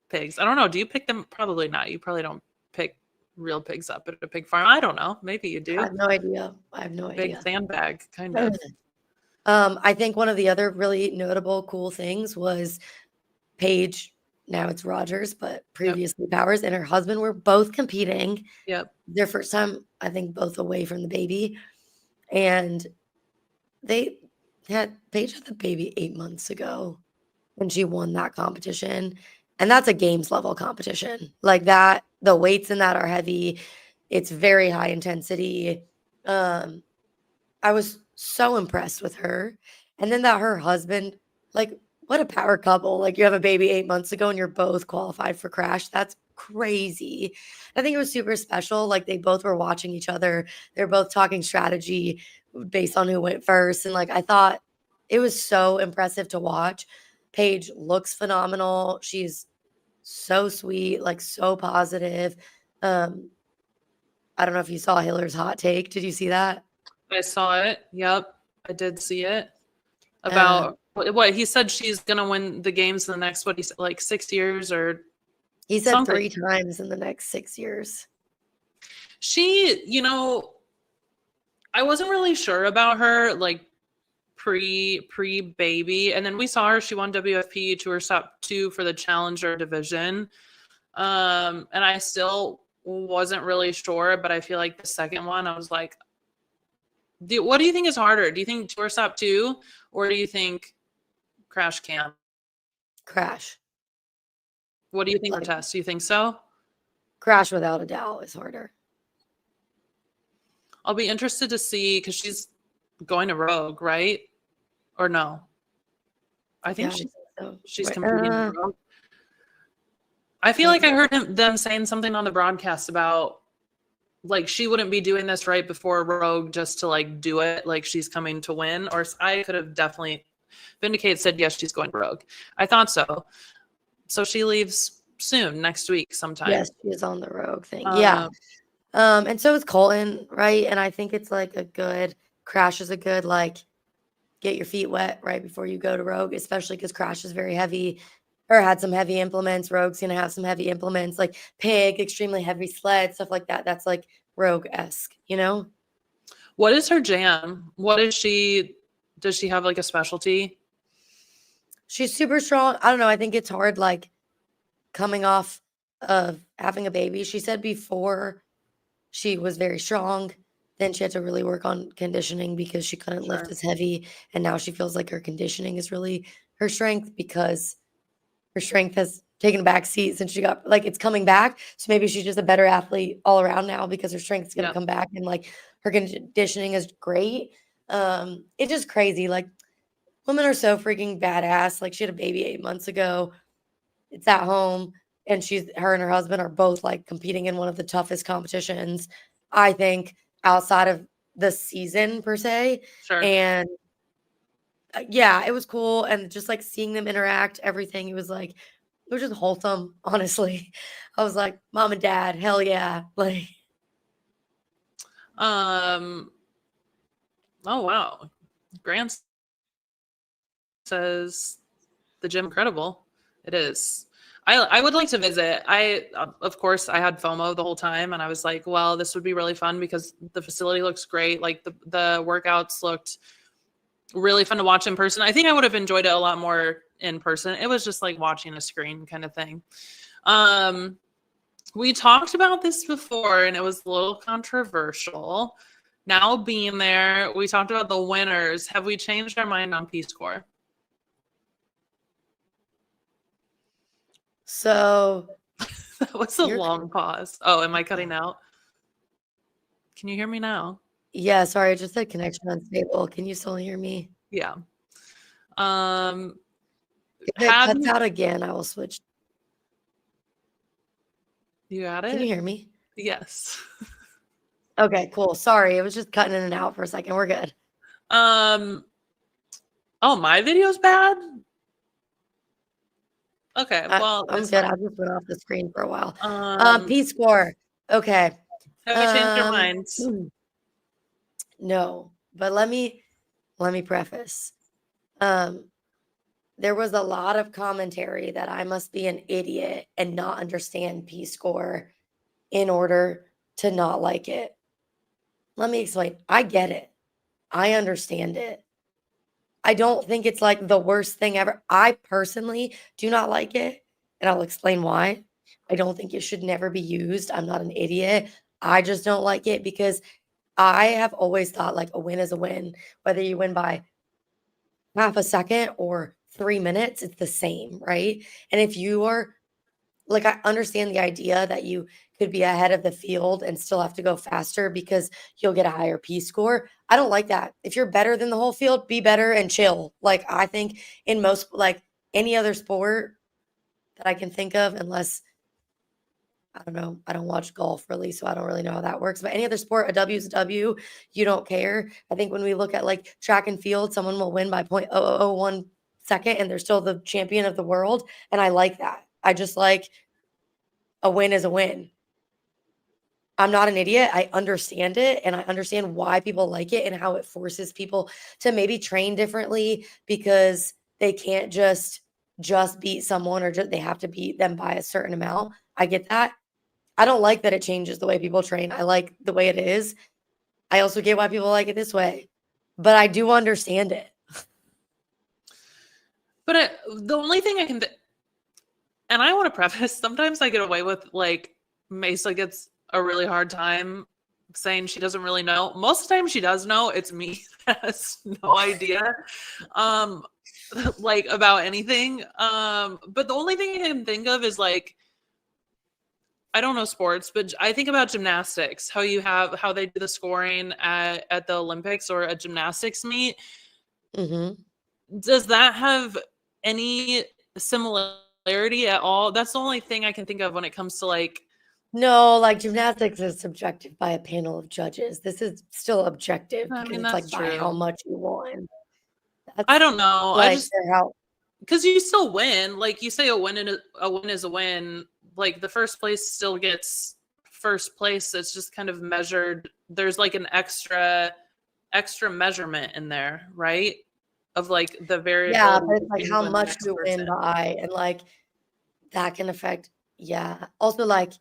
pigs. I don't know. Do you pick them? Probably not. You probably don't pick real pigs up at a pig farm. I don't know. Maybe you I do. have no idea. I have no Big idea. sandbag, kind of. I think one of the other really notable cool things was Paige, now it's Rogers, but Yep. previously Powers and her husband were both competing. Yep. Their first time, I think, both away from the baby. And they Paige had the baby 8 months ago when she won that competition. And that's a games level competition. Like that, the weights in that are heavy. It's very high intensity. I was so impressed with her. And then that her husband, like, what a power couple. Like, you have a baby 8 months ago and you're both qualified for Crash. That's crazy. I think it was super special. Like, they both were watching each other. They're both talking strategy based on who went first. And like, I thought it was so impressive to watch. Paige looks phenomenal. She's so sweet, like, so positive. Um, I don't know if you saw Hiller's hot take. Did you see that? I saw it. Yep. I did see it. Um, About what he said she's gonna win the games in the next, what he said, like 6 years or He said something. 3 times in the next 6 years. She, I wasn't really sure about her like pre baby, and then we saw her. She won WFP Tour Stop 2 for the Challenger division, and I still wasn't really sure, but I feel like the second one, I was like, what do you think is harder? Do you think Tour Stop 2 or do you think Crash Camp? Crash. What do you think for Like, Tess? Do you think so? Crash without a doubt is harder. I'll be interested to see because she's going to Rogue, right? Or no? I think Yeah, I think so. she's competing in Rogue. I feel like I heard them saying something on the broadcast about like she wouldn't be doing this right before Rogue just to like do it, like she's coming to win. Or I could have definitely Vindicate said yes, she's going Rogue. I thought so. So she leaves soon, next week sometime. Yes, she is on the Rogue thing. Yeah. And so is Colton, right? And I think it's like a good Crash is a good like get your feet wet right before you go to Rogue, especially because Crash is very heavy or had some heavy implements. Rogue's gonna have some heavy implements like Pig, extremely heavy sled, stuff like that. That's like Rogue-esque, you know? What is her jam? What is she? Does she have like a specialty? She's super strong. I don't know. I think it's hard, like coming off of having a baby. She said before she was very strong. Then she had to really work on conditioning because she couldn't lift as heavy. And now she feels like her conditioning is really her strength because her strength has taken a back seat since she got like it's coming back. So maybe she's just a better athlete all around now because her strength is going to come back and like her conditioning is great. It's just crazy. Like women are so freaking badass. Like she had a baby 8 months ago. It's at home and her and her husband are both like competing in one of the toughest competitions, I think, outside of the season per se. Sure. And yeah, it was cool. And just like seeing them interact, everything, it was just wholesome, honestly. I was like, mom and dad, hell yeah. Like, oh wow. Grant says the gym incredible. It is. I would like to visit. Of course, I had FOMO the whole time, and I was like, well, this would be really fun because the facility looks great. Like the workouts looked really fun to watch in person. I think I would have enjoyed it a lot more in person. It was just like watching a screen kind of thing. We talked about this before, and it was a little controversial. Now being there, we talked about the winners. Have we changed our mind on P-score? so that was a long pause. Oh, am I cutting out? Can you hear me now? Yeah, sorry, I just said connection unstable. Can you still hear me? Yeah. If it cuts out again, I will switch. You got it? Can you hear me? Yes. Okay, cool. Sorry, it was just cutting in and out for a second. We're good. Oh, my video's bad? Okay, well, I'm good. I just went off the screen for a while. P-score. Okay. Have we changed your minds? No, but let me preface. There was a lot of commentary that I must be an idiot and not understand P-score in order to not like it. Let me explain. I get it. I understand it. I don't think it's like the worst thing ever. I personally do not like it, and I'll explain why. I don't think it should never be used. I'm not an idiot. I just don't like it because I have always thought like a win is a win, whether you win by half a second or 3 minutes, it's the same, right? And if you are like, I understand the idea that you could be ahead of the field and still have to go faster because you'll get a higher P-score. I don't like that. If you're better than the whole field, be better and chill. Like, I think in most, like any other sport that I can think of, unless I don't know, I don't watch golf really, so I don't really know how that works. But any other sport, a W is a W. You don't care. I think when we look at like track and field, someone will win by 0.0001 second and they're still the champion of the world. And I like that. I just like a win is a win. I'm not an idiot. I understand it and I understand why people like it and how it forces people to maybe train differently because they can't just beat someone or they have to beat them by a certain amount. I get that. I don't like that it changes the way people train. I like the way it is. I also get why people like it this way, but I do understand it. But the only thing I can, and I want to preface, sometimes I get away with like Maysa gets a really hard time saying she doesn't really know. Most of the time she does know. It's me that has no idea like about anything. But the only thing I can think of is like, I don't know sports, but I think about gymnastics, how they do the scoring at the Olympics or a gymnastics meet. Mm-hmm. Does that have any similarity at all? That's the only thing I can think of when it comes to like. No, like gymnastics is subjective by a panel of judges. This is still objective I because mean, it's that's like by how true. much you won. I That's don't know. I like just, how because you still win. Like you say, a win is a win. Like the first place still gets first place. It's just kind of measured. There's like an extra measurement in there, right? Of like the yeah, variability but it's like between how you and the much next you win person. by, and like that can affect. Yeah. Also, like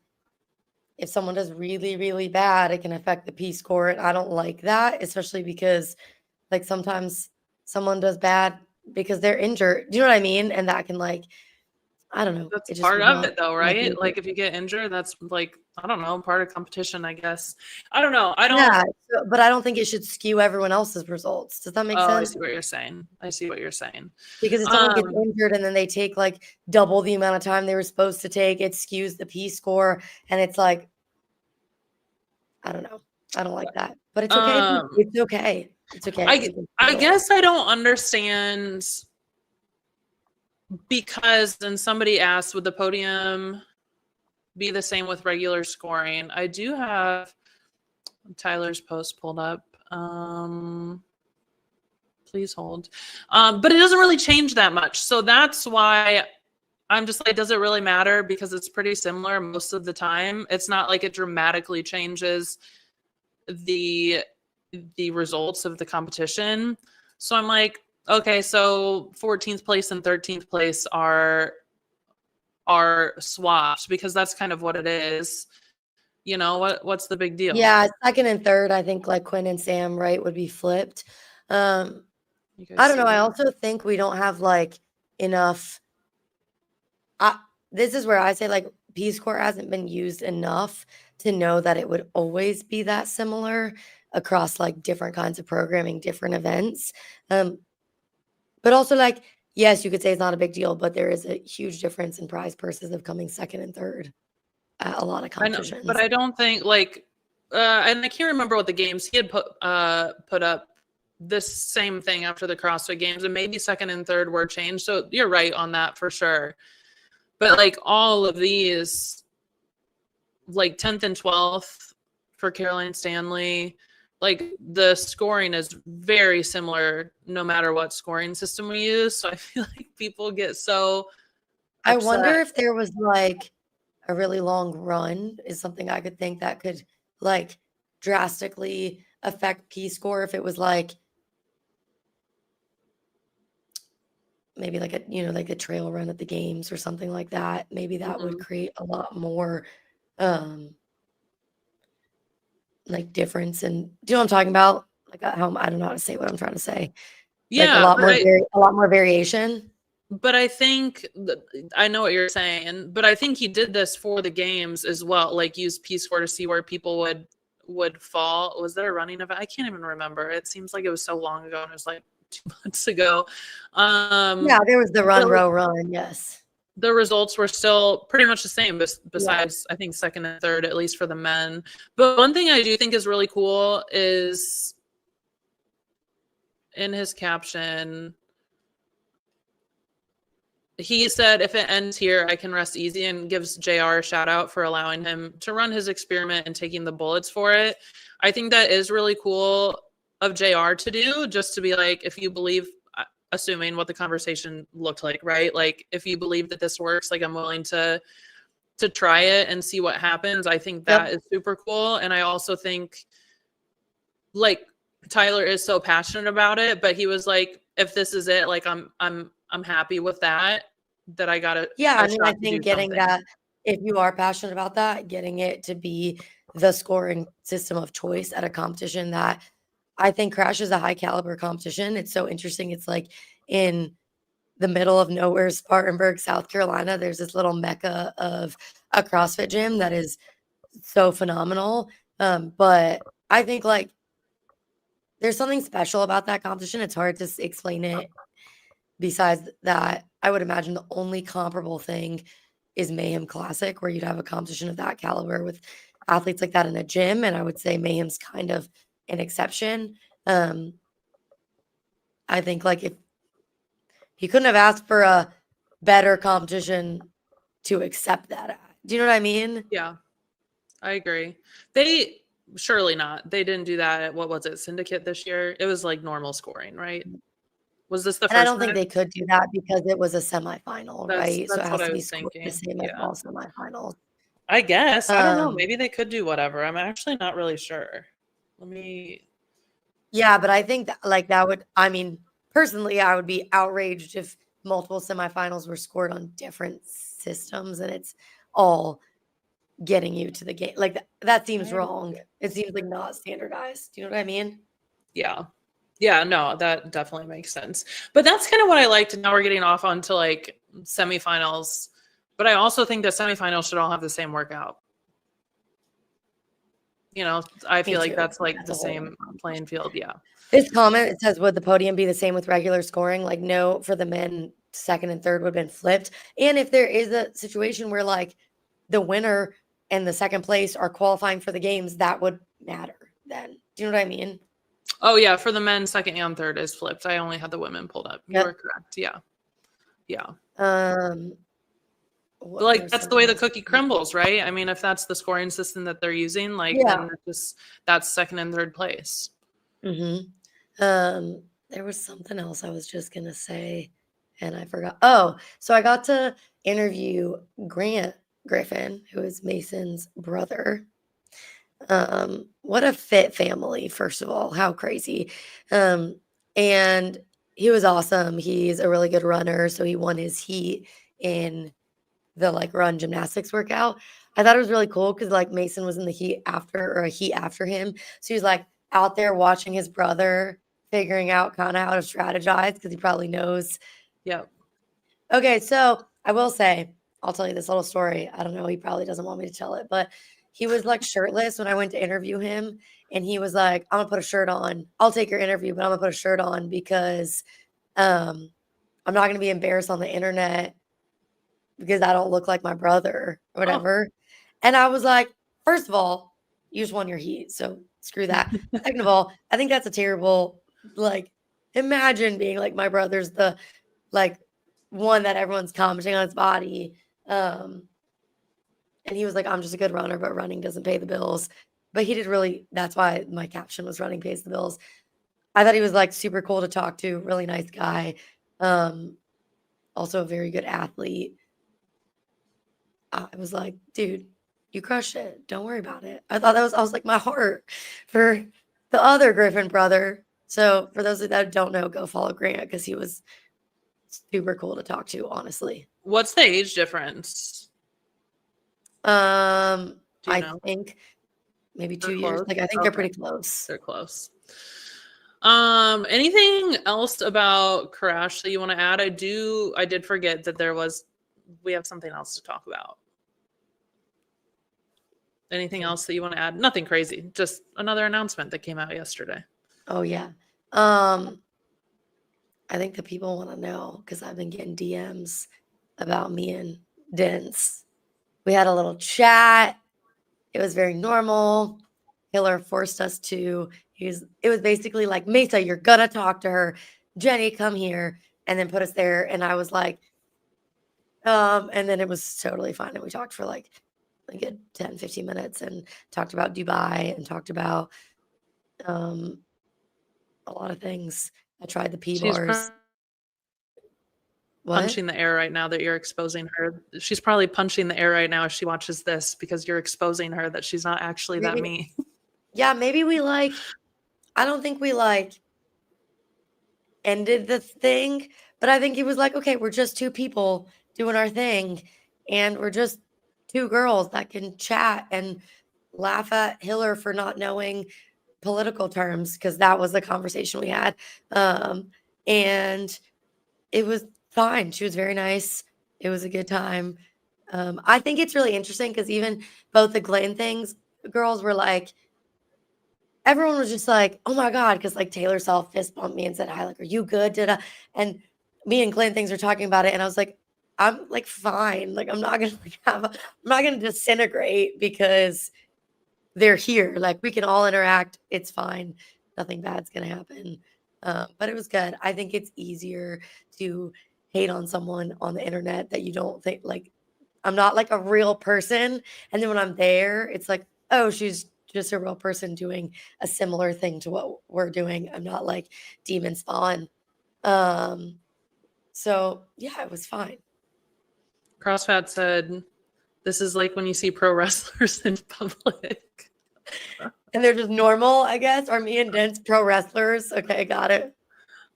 if someone does really, really bad, it can affect the P score, and I don't like that, especially because like sometimes someone does bad because they're injured. Do you know what I mean? And that can like, I don't know. That's It just part would of not it though, not be right? a good Like if you get injured, that's like, I don't know, part of competition, I guess. I don't know. I don't. yeah, so, but I don't think it should skew everyone else's results. Does that make Oh, I sense? see what you're saying. I see what you're saying. Because if someone gets Um, injured and then they take like double the amount of time they were supposed to take, it skews the P score, and it's like, I don't know. I don't like that. But it's okay. um, It's okay. It's okay. It's I a good I result. guess I don't understand because then somebody asked, would the podium be the same with regular scoring? I do have Tyler's post pulled up. Please hold. But it doesn't really change that much. So that's why I'm just like, does it really matter? Because it's pretty similar most of the time. It's not like it dramatically changes the results of the competition. So I'm like, okay, so 14th place and 13th place are swapped because that's kind of what it is. You know, what's the big deal? Yeah, second and third, I think like Quinn and Sam, right, would be flipped. Um, You guys I don't see know. I that? also think we don't have like enough. This is where I say like P score hasn't been used enough to know that it would always be that similar across like different kinds of programming, different events. But also like, yes, you could say it's not a big deal, but there is a huge difference in prize purses of coming second and third at a lot of I know, but competitions. I don't think like, and I can't remember what the games he had put up this same thing after the CrossFit Games, and maybe second and third were changed. So you're right on that for sure. But like all of these, like 10th and 12th for Caroline Stanley, like the scoring is very similar no matter what scoring system we use. So I feel like people get so I upset. wonder if there was like a really long run is something I could think that could like drastically affect P score if it was like maybe like a like a trail run at the games or something like that. Maybe that would Mhm. create a lot more um like difference and do you know what I'm talking about? Like how I don't know how to say what I'm trying to say. Like Yeah, a lot more variation. but I think I know what you're saying, but I think he did this for the games as well, like use P score to see where people would fall. Was there a running event? I can't even remember. It seems like it was so long ago and it was like 2 months ago. Yeah, there was the run, But row, run. Yes. the results were still pretty much the same, Yeah. besides I think second and third, at least for the men. But one thing I do think is really cool is in his caption, he said, if it ends here, I can rest easy, and gives JR a shout out for allowing him to run his experiment and taking the bullets for it. I think that is really cool of JR to do, just to be like, if you believe, assuming what the conversation looked like, right? Like, if you believe that this works, like, I'm willing to try it and see what happens. I think that Yep. is super cool. And I also think, like, Tyler is so passionate about it, but he was like, if this is it, like I'm happy with that I got Yeah, a I mean, I shot to do think getting something. that if you are passionate about that, getting it to be the scoring system of choice at a competition that I think Crash is a high caliber competition. It's so interesting. It's like in the middle of nowhere, Spartanburg, South Carolina. There's this little mecca of a CrossFit gym that is so phenomenal. But I think like there's something special about that competition. It's hard to explain it. Besides that, I would imagine the only comparable thing is Mayhem Classic, where you'd have a competition of that caliber with athletes like that in a gym. And I would say Mayhem's kind of an exception. I think like if he couldn't have asked for a better competition to accept that at. Do you know what I mean? Yeah, I agree. They surely not. They didn't do that at, what was it, Syndicate this year? It was like normal scoring, right? Was this the And I first don't think time? they could do that because it was a semifinal, right? So it That's what has I to be was scored the thinking. same as Yeah. all semifinals. I guess. I don't know. Um, Maybe they could do whatever. I'm actually not really sure. Let me yeah, but I think that like that would, I mean, personally, I would be outraged if multiple semifinals were scored on different systems and it's all getting you to the game. Like that seems wrong. It seems like not standardized. Do you know what I mean? Yeah. Yeah, no, that definitely makes sense. But that's kind of what I liked. Now we're getting off onto like semifinals. But I also think that semifinals should all have the same workout. You know, I Me feel like too. that's like That's the a whole same playing field. Yeah. This comment, it says, would the podium be the same with regular scoring? Like, no, for the men, second and third would have been flipped. And if there is a situation where like the winner and the second place are qualifying for the games, that would matter then. Do you know what I mean? Oh yeah, for the men, second and third is flipped. I only had the women pulled up. You Yep. are correct. Yeah. Yeah. But like There's that's the something way the else. cookie crumbles, right? I mean, if that's the scoring system that they're using, like Yeah. then just that's second and third place. There was something else I was just gonna say, and I forgot. Oh, so I got to interview Grant Griffin, who is Mason's brother. What a fit family, first of all. How crazy. And he was awesome. He's a really good runner, so he won his heat in the like run gymnastics workout. I thought it was really cool because like Mason was in the heat after or a heat after him. So he's like out there watching his brother, figuring out kind of how to strategize because he probably knows. Yep. Okay, so I will say, I'll tell you this little story. I don't know, he probably doesn't want me to tell it, but he was like shirtless when I went to interview him. And he was like, I'm gonna put a shirt on. I'll take your interview, but I'm gonna put a shirt on because I'm not gonna be embarrassed on the internet because I don't look like my brother or whatever. And I was like, first of all, you just won your heat. So screw that. Second of all, I think that's a terrible, like, imagine being like, my brother's the like one that everyone's commenting on his body. And he was like, I'm just a good runner, but running doesn't pay the bills. But he did really, that's why my caption was running pays the bills. I thought he was like super cool to talk to, really nice guy. Also a very good athlete. I was like, dude, you crushed it. Don't worry about it. I was like, my heart for the other Griffin brother. So for those that don't know, go follow Grant because he was super cool to talk to, honestly. What's the age difference? Do you I know? think maybe They're 2 years. close? Like I think they're pretty close. They're close. Anything else about Crash that you want to add? I did forget that we have something else to talk about. Anything else that you want to add? Nothing crazy. Just another announcement that came out yesterday. Oh yeah. I think the people want to know because I've been getting DMs about me and Dens. We had a little chat. It was very normal. Hiller forced us to use it was basically like, Maysa, you're gonna talk to her. Jenny, come here, and then put us there. And I was like, and then it was totally fine. And we talked for like a good 10, 15 minutes and talked about Dubai and talked about a lot of things. I tried the P She's bars. What? punching the air right now that you're exposing her. She's probably punching the air right now as she watches this because you're exposing her that she's not actually that mean. Yeah, maybe we like, I don't think we like ended the thing, but I think he was like, okay, we're just two people doing our thing, and we're just two girls that can chat and laugh at Hiller for not knowing political terms because that was the conversation we had. And it was fine. She was very nice. It was a good time. I think it's really interesting because even both the Glenn things girls were like, everyone was just like, oh my God, because like Taylor Saw fist bumped me and said, hi, like, are you good? And me and Clint things were talking about it, and I was like, I'm like fine. Like, I'm not gonna disintegrate because they're here. Like, we can all interact. It's fine. Nothing bad's gonna happen. But it was good. I think it's easier to hate on someone on the internet that you don't think like I'm not like a real person. And then when I'm there, it's like, oh, she's just a real person doing a similar thing to what we're doing. I'm not like demon spawn. Um, so yeah, it was fine. CrossFat said, "This is like when you see pro wrestlers in public." And they're just normal, I guess. Are me and Dent's pro wrestlers? Okay, got it.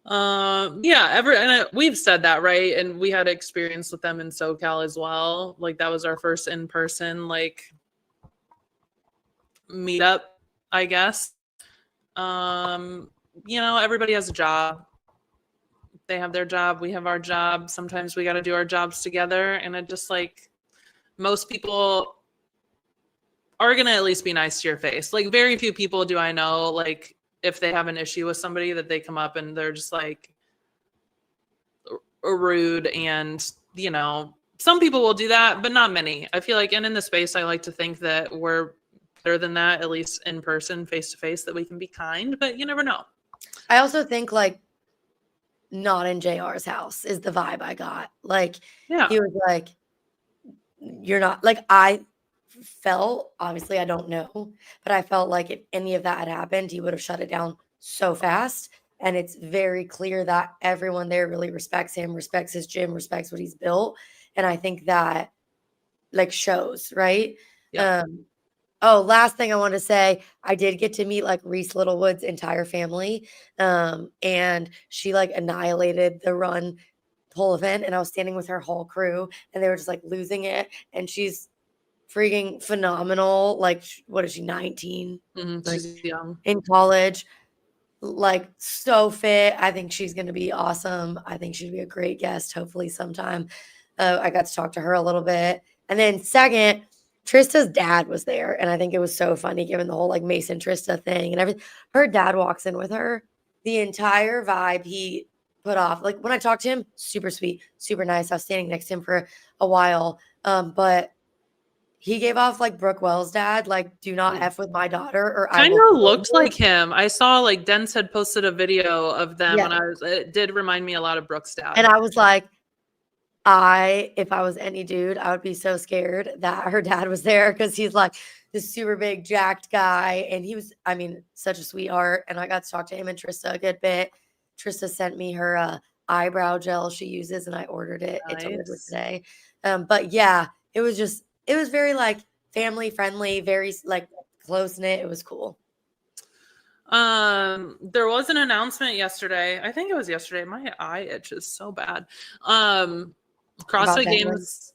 Yeah, we've said that, right? And we had experience with them in SoCal as well. Like that was our first in-person like meetup, I guess. Everybody has a job. They have their job, we have our job. Sometimes we got to do our jobs together, and it just like most people are going to at least be nice to your face. Like very few people do I know like if they have an issue with somebody that they come up and they're just like rude, and some people will do that, but not many. I feel like, and in the space I like to think that we're better than that, at least in person, face to face, that we can be kind, but you never know. I also think like not in JR's house is the vibe I got. Like Yeah. he was like, you're not like I felt, obviously I don't know, but I felt like if any of that had happened, he would have shut it down so fast. And it's very clear that everyone there really respects him, respects his gym, respects what he's built. And I think that like shows, right? Yeah. Oh, last thing I want to say, I did get to meet like Reese Littlewood's entire family. And she like annihilated the run whole event. And I was standing with her whole crew and they were just like losing it. And she's freaking phenomenal. Like, what is she, 19? Like She's young. in college, like so fit. I think she's going to be awesome. I think she'd be a great guest, hopefully sometime. I got to talk to her a little bit. And then second, Trista's dad was there. And I think it was so funny given the whole like Mason Trista thing and everything. Her dad walks in with her. The entire vibe he put off. Like when I talked to him, super sweet, super nice. I was standing next to him for a while. But he gave off like Brooke Wells' dad, like, do not F with my daughter or I Kind will. of looked like him. I saw like Dens had posted a video of them, Yeah. and it did remind me a lot of Brooke's dad. And I was like, if I was any dude, I would be so scared that her dad was there because he's like this super big jacked guy. And he was, I mean, such a sweetheart. And I got to talk to him and Trista a good bit. Trista sent me her eyebrow gel she uses and I ordered it. It delivered today. But yeah, it was very like family friendly, very like close knit. It was cool. There was an announcement yesterday. I think it was yesterday. My eye itches so bad. CrossFit Games.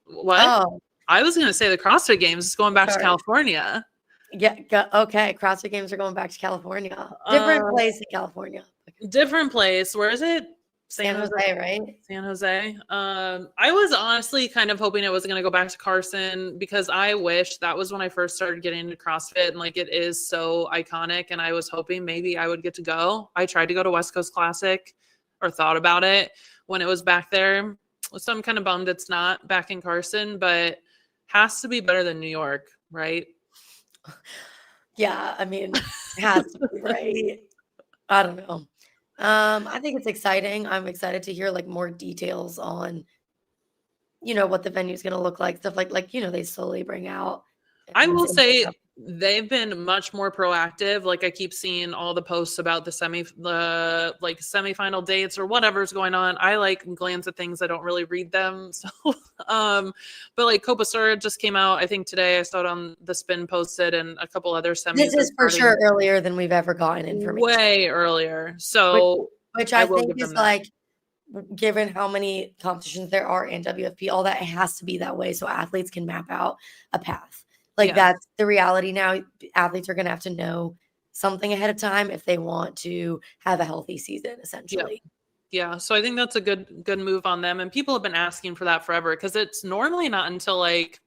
What? Oh, I was going to say the CrossFit Games is going back to California. Yeah. Okay. CrossFit Games are going back to California. Different place in California. Different place. Where is it? San Jose, right? San Jose. I was honestly kind of hoping it was going to go back to Carson because I wish that was when I first started getting into CrossFit, and like it is so iconic, and I was hoping maybe I would get to go. I tried to go to West Coast Classic or thought about it when it was back there. So I'm kind of bummed it's not back in Carson, but has to be better than New York, right? Yeah, I mean, it has to be, right? I don't know. I think it's exciting. I'm excited to hear like more details on, what the venue is going to look like. Stuff like, they slowly bring out. I will say they've been much more proactive. Like I keep seeing all the posts about the semifinal dates or whatever's going on. I like glance at things. I don't really read them. So, but like Copasura just came out, I think today. I saw it on the Spin posted and a couple other semis. This is for sure earlier than we've ever gotten information. Way earlier. So, which I think is like, given how many competitions there are in WFP, all that, it has to be that way so athletes can map out a path. Like that's the reality now. Athletes are going to have to know something ahead of time if they want to have a healthy season, essentially. Yeah. So I think that's a good move on them. And people have been asking for that forever because it's normally not until like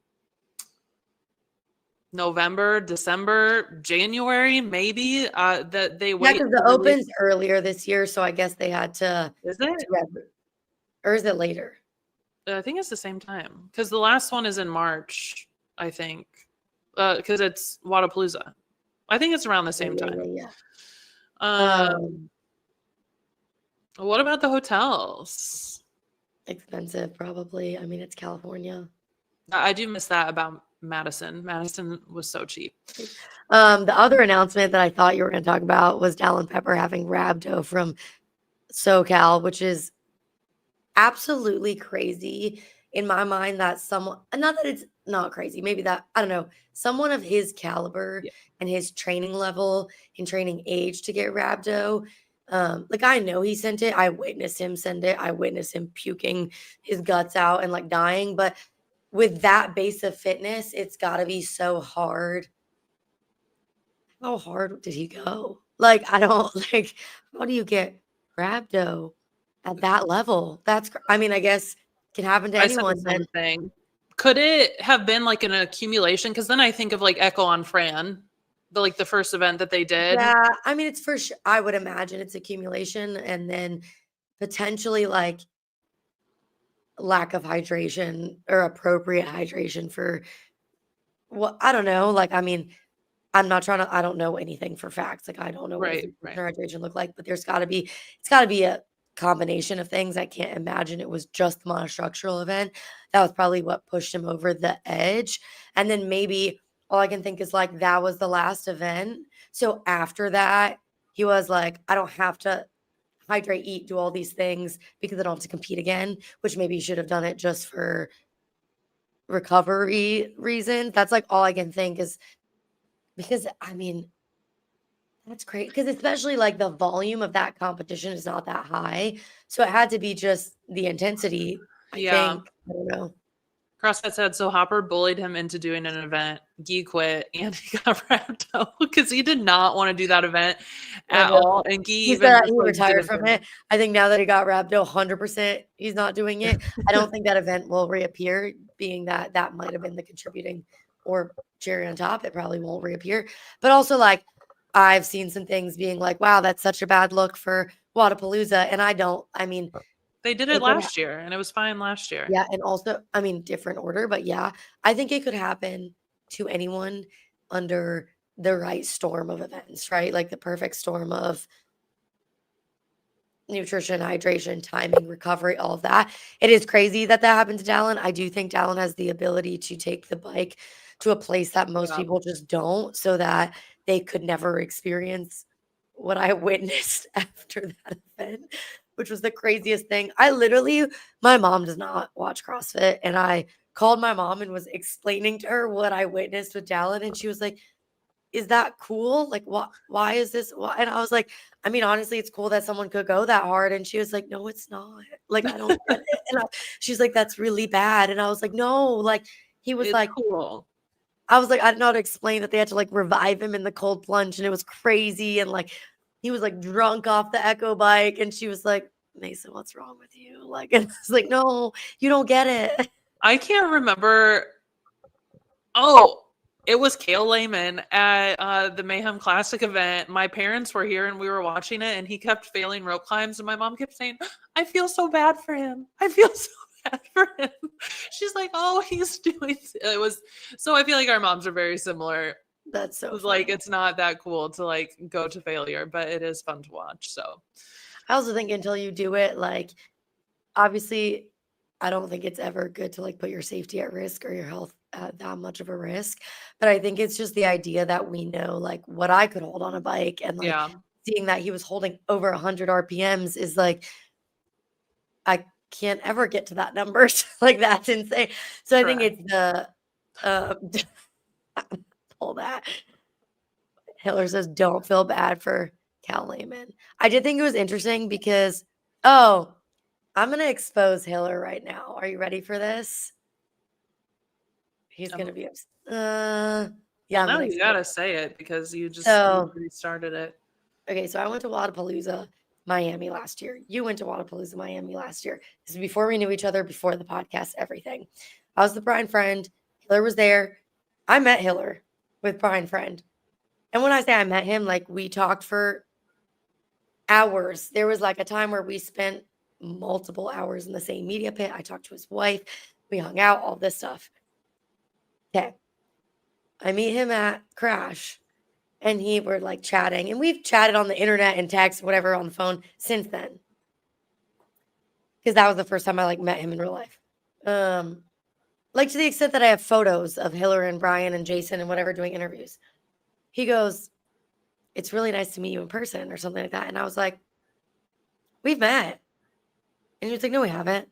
November, December, January, maybe. That they Yeah, wait. because the Open's earlier this year, so I guess they had to. Is it? Or is it later? I think it's the same time because the last one is in March. I think because it's Wadapalooza. I think it's around the same time. Yeah. What about the hotels? Expensive, probably. I mean, it's California. I do miss that about Madison. Madison was so cheap. The other announcement that I thought you were going to talk about was Dallin Pepper having rhabdo from SoCal, which is absolutely crazy in my mind. That someone, not that it's not crazy, maybe that, I don't know, someone of his caliber and his training level and training age to get rhabdo. Like, I know he sent it. I witnessed him send it. I witnessed him puking his guts out and like dying. But with that base of fitness, it's got to be so hard. How hard did he go? Like, I don't like, how do you get rhabdo at that level? I mean, I guess it can happen to anyone. I said the same thing. Could it have been like an accumulation? Because then I think of like Echo on Fran, the first event that they did. Yeah, I mean, it's for sure. I would imagine it's accumulation and then potentially like lack of hydration or appropriate hydration for what, I don't know. Like, I mean, I don't know anything for facts. Like, I don't know what his hydration look like, but it's got to be a combination of things. I can't imagine it was just the monostructural event. That was probably what pushed him over the edge. And then maybe all I can think is like, that was the last event. So after that, he was like, I don't have to hydrate, eat, do all these things because I don't have to compete again, which maybe he should have done it just for recovery reasons. That's like all I can think is because, I mean, that's great because especially like the volume of that competition is not that high. So it had to be just the intensity, I think. I don't know. CrossFit said so Hopper bullied him into doing an event. Guy quit and he got wrapped up because he did not want to do that event at all. And he said he retired from it. I think now that he got rhabdo, 100% he's not doing it. I don't think that event will reappear, being that that might have been the contributing or cherry on top. It probably won't reappear. But also, like, I've seen some things being like, wow, that's such a bad look for Wadapalooza. And I mean, they did it last year and it was fine last year. Yeah. And also, I mean, different order, but yeah, I think it could happen to anyone under the right storm of events, right? Like the perfect storm of nutrition, hydration, timing, recovery, all of that. It is crazy that happened to Dallin. I do think Dallin has the ability to take the bike to a place that most people just don't, so that they could never experience what I witnessed after that event, which was the craziest thing. My mom does not watch CrossFit, and I called my mom and was explaining to her what I witnessed with Dallin, and she was like, is that cool? Like, why is this? Why? And I was like, I mean, honestly, it's cool that someone could go that hard. And she was like, no, it's not. Like, I don't get it. And she's like, that's really bad. And I was like, no, like, he was like, cool. I was like, I don't know how to explain that they had to like revive him in the cold plunge. And it was crazy. And like, he was like drunk off the Echo bike. And she was like, Maysa, what's wrong with you? Like, and I was like, no, you don't get it. I can't remember. Oh, it was Kale Lehman at the Mayhem Classic event. My parents were here and we were watching it, and he kept failing rope climbs. And my mom kept saying, I feel so bad for him. I feel so bad for him. She's like, oh, he's doing it. Was so I feel like our moms are very similar. That's so like it's not that cool to like go to failure, but it is fun to watch. So I also think until you do it, like, obviously, I don't think it's ever good to like put your safety at risk or your health at that much of a risk. But I think it's just the idea that we know like what I could hold on a bike, and like seeing that he was holding over 100 RPMs is like, I can't ever get to that number. Like, that's insane. So I think it's the all that. Hiller says, don't feel bad for Cal Lehman. I did think it was interesting because, I'm going to expose Hiller right now. Are you ready for this? He's going to be upset. Yeah. Well, now you got to say it because you just restarted it. Okay, so I went to Wadapalooza, Miami last year. You went to Wadapalooza, Miami last year. This is before we knew each other, before the podcast, everything. I was the bride friend. Hiller was there. I met Hiller. with Brian Friend. And when I say I met him, like we talked for hours. There was like a time where we spent multiple hours in the same media pit. I talked to his wife. We hung out, all this stuff. Okay. I meet him at Crash and we're like chatting, and we've chatted on the internet and text, whatever, on the phone since then. Because that was the first time I like met him in real life. Like to the extent that I have photos of Hiller and Brian and Jason and whatever doing interviews. He goes, "It's really nice to meet you in person," or something like that. And I was like, "We've met." And he was like, "No, we haven't."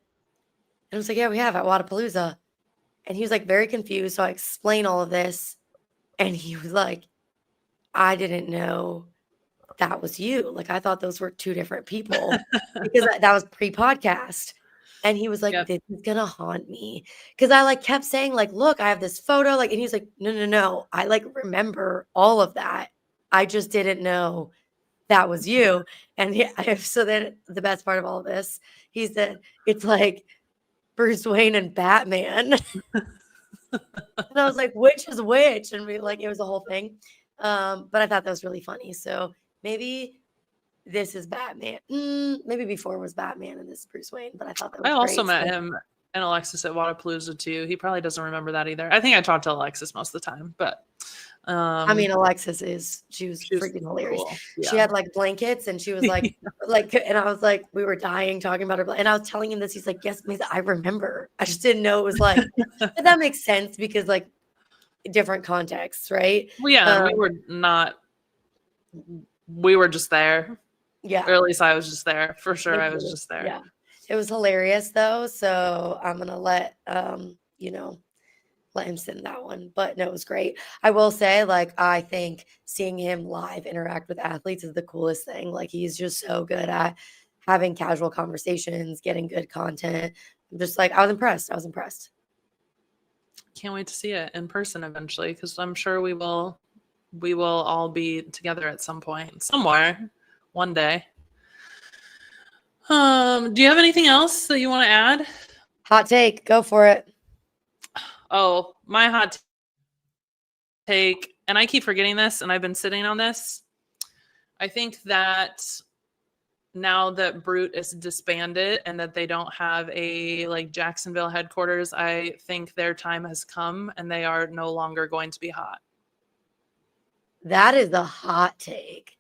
And I was like, "Yeah, we have at Wadapalooza." And he was like very confused. So I explained all of this. And he was like, "I didn't know that was you. Like, I thought those were two different people," because that was pre-podcast. And he was like, Yep. "This is gonna haunt me." Because I like kept saying, like, "Look, I have this photo." Like, and he was like, No. I like remember all of that. I just didn't know that was you. And so then the best part of all of this, he said, "It's like Bruce Wayne and Batman." And I was like, "Which is which?" And it was a whole thing. But I thought that was really funny. So maybe this is Batman. Maybe before was Batman and this is Bruce Wayne, but I thought that I was also great. met him and Alexis at Wadapalooza too. He probably doesn't remember that either. I think I talked to Alexis most of the time, but I mean, Alexis she was she was freaking hilarious. cool. She Yeah. had like blankets and she was like, and I was like, we were dying talking about her. And I was telling him this. He's like, "Yes, Maysa, I remember. I just didn't know it was like," but that makes sense because like different contexts, right? Well, yeah, we were just there. Yeah. Or at least I was just there. For sure, I was just there. Yeah. It was hilarious though. So I'm gonna let let him sit in that one. But no, it was great. I will say, like, I think seeing him live interact with athletes is the coolest thing. Like, he's just so good at having casual conversations, getting good content. I'm just like, I was impressed. Can't wait to see it in person eventually, because I'm sure we will all be together at some point, somewhere, one day. Do you have anything else that you want to add? Hot take, go for it. Oh, my hot take, and I keep forgetting this, and I've been sitting on this. I think that now that Brute is disbanded and that they don't have a like Jacksonville headquarters, I think their time has come and they are no longer going to be hot. That is a hot take.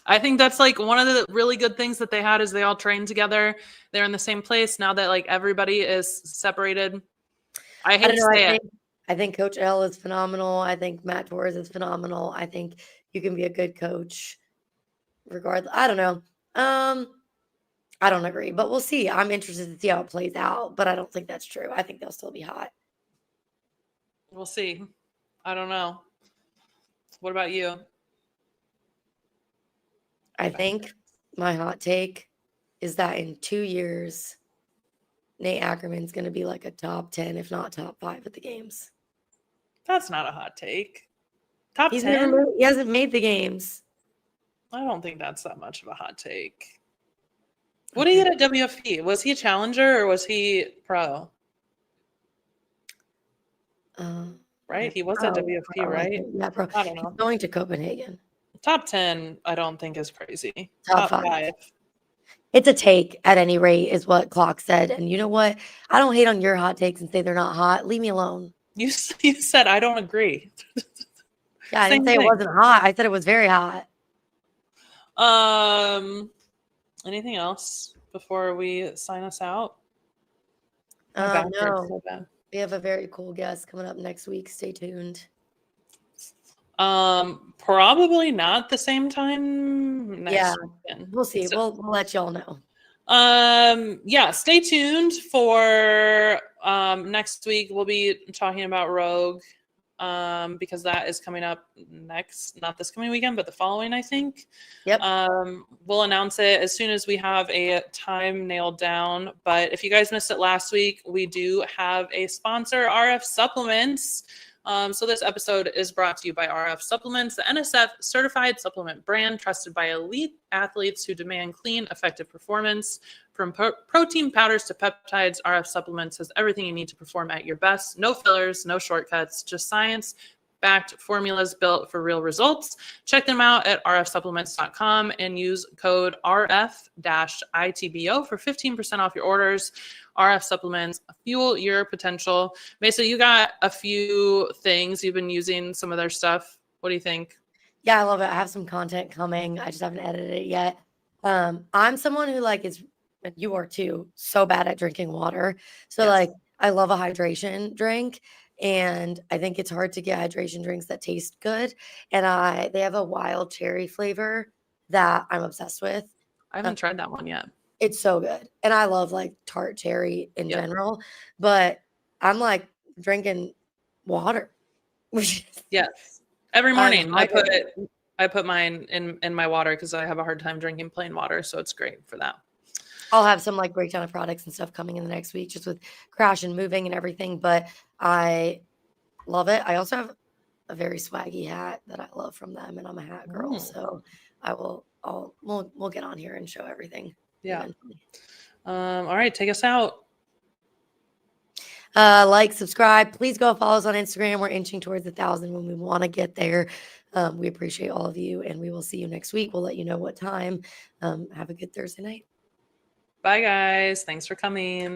I think that's like one of the really good things that they had is they all trained together. They're in the same place now that like everybody is separated. I hate to say it. I think Coach L is phenomenal. I think Matt Torres is phenomenal. I think you can be a good coach regardless. I don't know. I don't agree, but we'll see. I'm interested to see how it plays out, but I don't think that's true. I think they'll still be hot. We'll see. I don't know. What about you? I think my hot take is that in 2 years, Nate Ackerman's going to be like a top 10, if not top 5 at the games. That's not a hot take. Top 10? He hasn't made the games. I don't think that's that much of a hot take. What did he get at WFP? Was he a challenger or was he pro? Right? He was at WFP, right? Yeah, pro. I don't know. He's going to Copenhagen. Top 10, I don't think is crazy. Top 5. It's a take at any rate, is what Clock said. And you know what? I don't hate on your hot takes and say they're not hot. Leave me alone. You said I don't agree. Yeah, I didn't say it wasn't hot. I said it was very hot. Anything else before we sign us out? No. We have a very cool guest coming up next week. Stay tuned. Probably not the same time next weekend. We'll see. We'll let y'all know. Yeah, stay tuned for next week. We'll be talking about Rogue because that is coming up next, not this coming weekend, but the following, I think. Yep. We'll announce it as soon as we have a time nailed down. But if you guys missed it last week, we do have a sponsor, RF Supplements. So this episode is brought to you by RF Supplements, the NSF certified supplement brand trusted by elite athletes who demand clean, effective performance. From protein powders to peptides, RF Supplements has everything you need to perform at your best. No fillers, no shortcuts, just science-backed formulas built for real results. Check them out at rfsupplements.com and use code RF-ITBO for 15% off your orders. RF Supplements, fuel your potential. Maysa, you got a few things. You've been using some of their stuff. What do you think? Yeah, I love it. I have some content coming. I just haven't edited it yet. I'm someone who and you are too, so bad at drinking water. So Yes. I love a hydration drink, and I think it's hard to get hydration drinks that taste good. And they have a wild cherry flavor that I'm obsessed with. I haven't tried that one yet. It's so good. And I love tart cherry in Yep. general, but I'm drinking water. Yes. Every morning I hydrated. put mine in my water because I have a hard time drinking plain water. So it's great for that. I'll have some breakdown of products and stuff coming in the next week, just with Crash and moving and everything. But I love it. I also have a very swaggy hat that I love from them, and I'm a hat girl. So we'll get on here and show everything. Yeah. Eventually. All right, take us out. Subscribe. Please go follow us on Instagram. We're inching towards 1,000 when we want to get there. We appreciate all of you, and we will see you next week. We'll let you know what time. Have a good Thursday night. Bye, guys. Thanks for coming.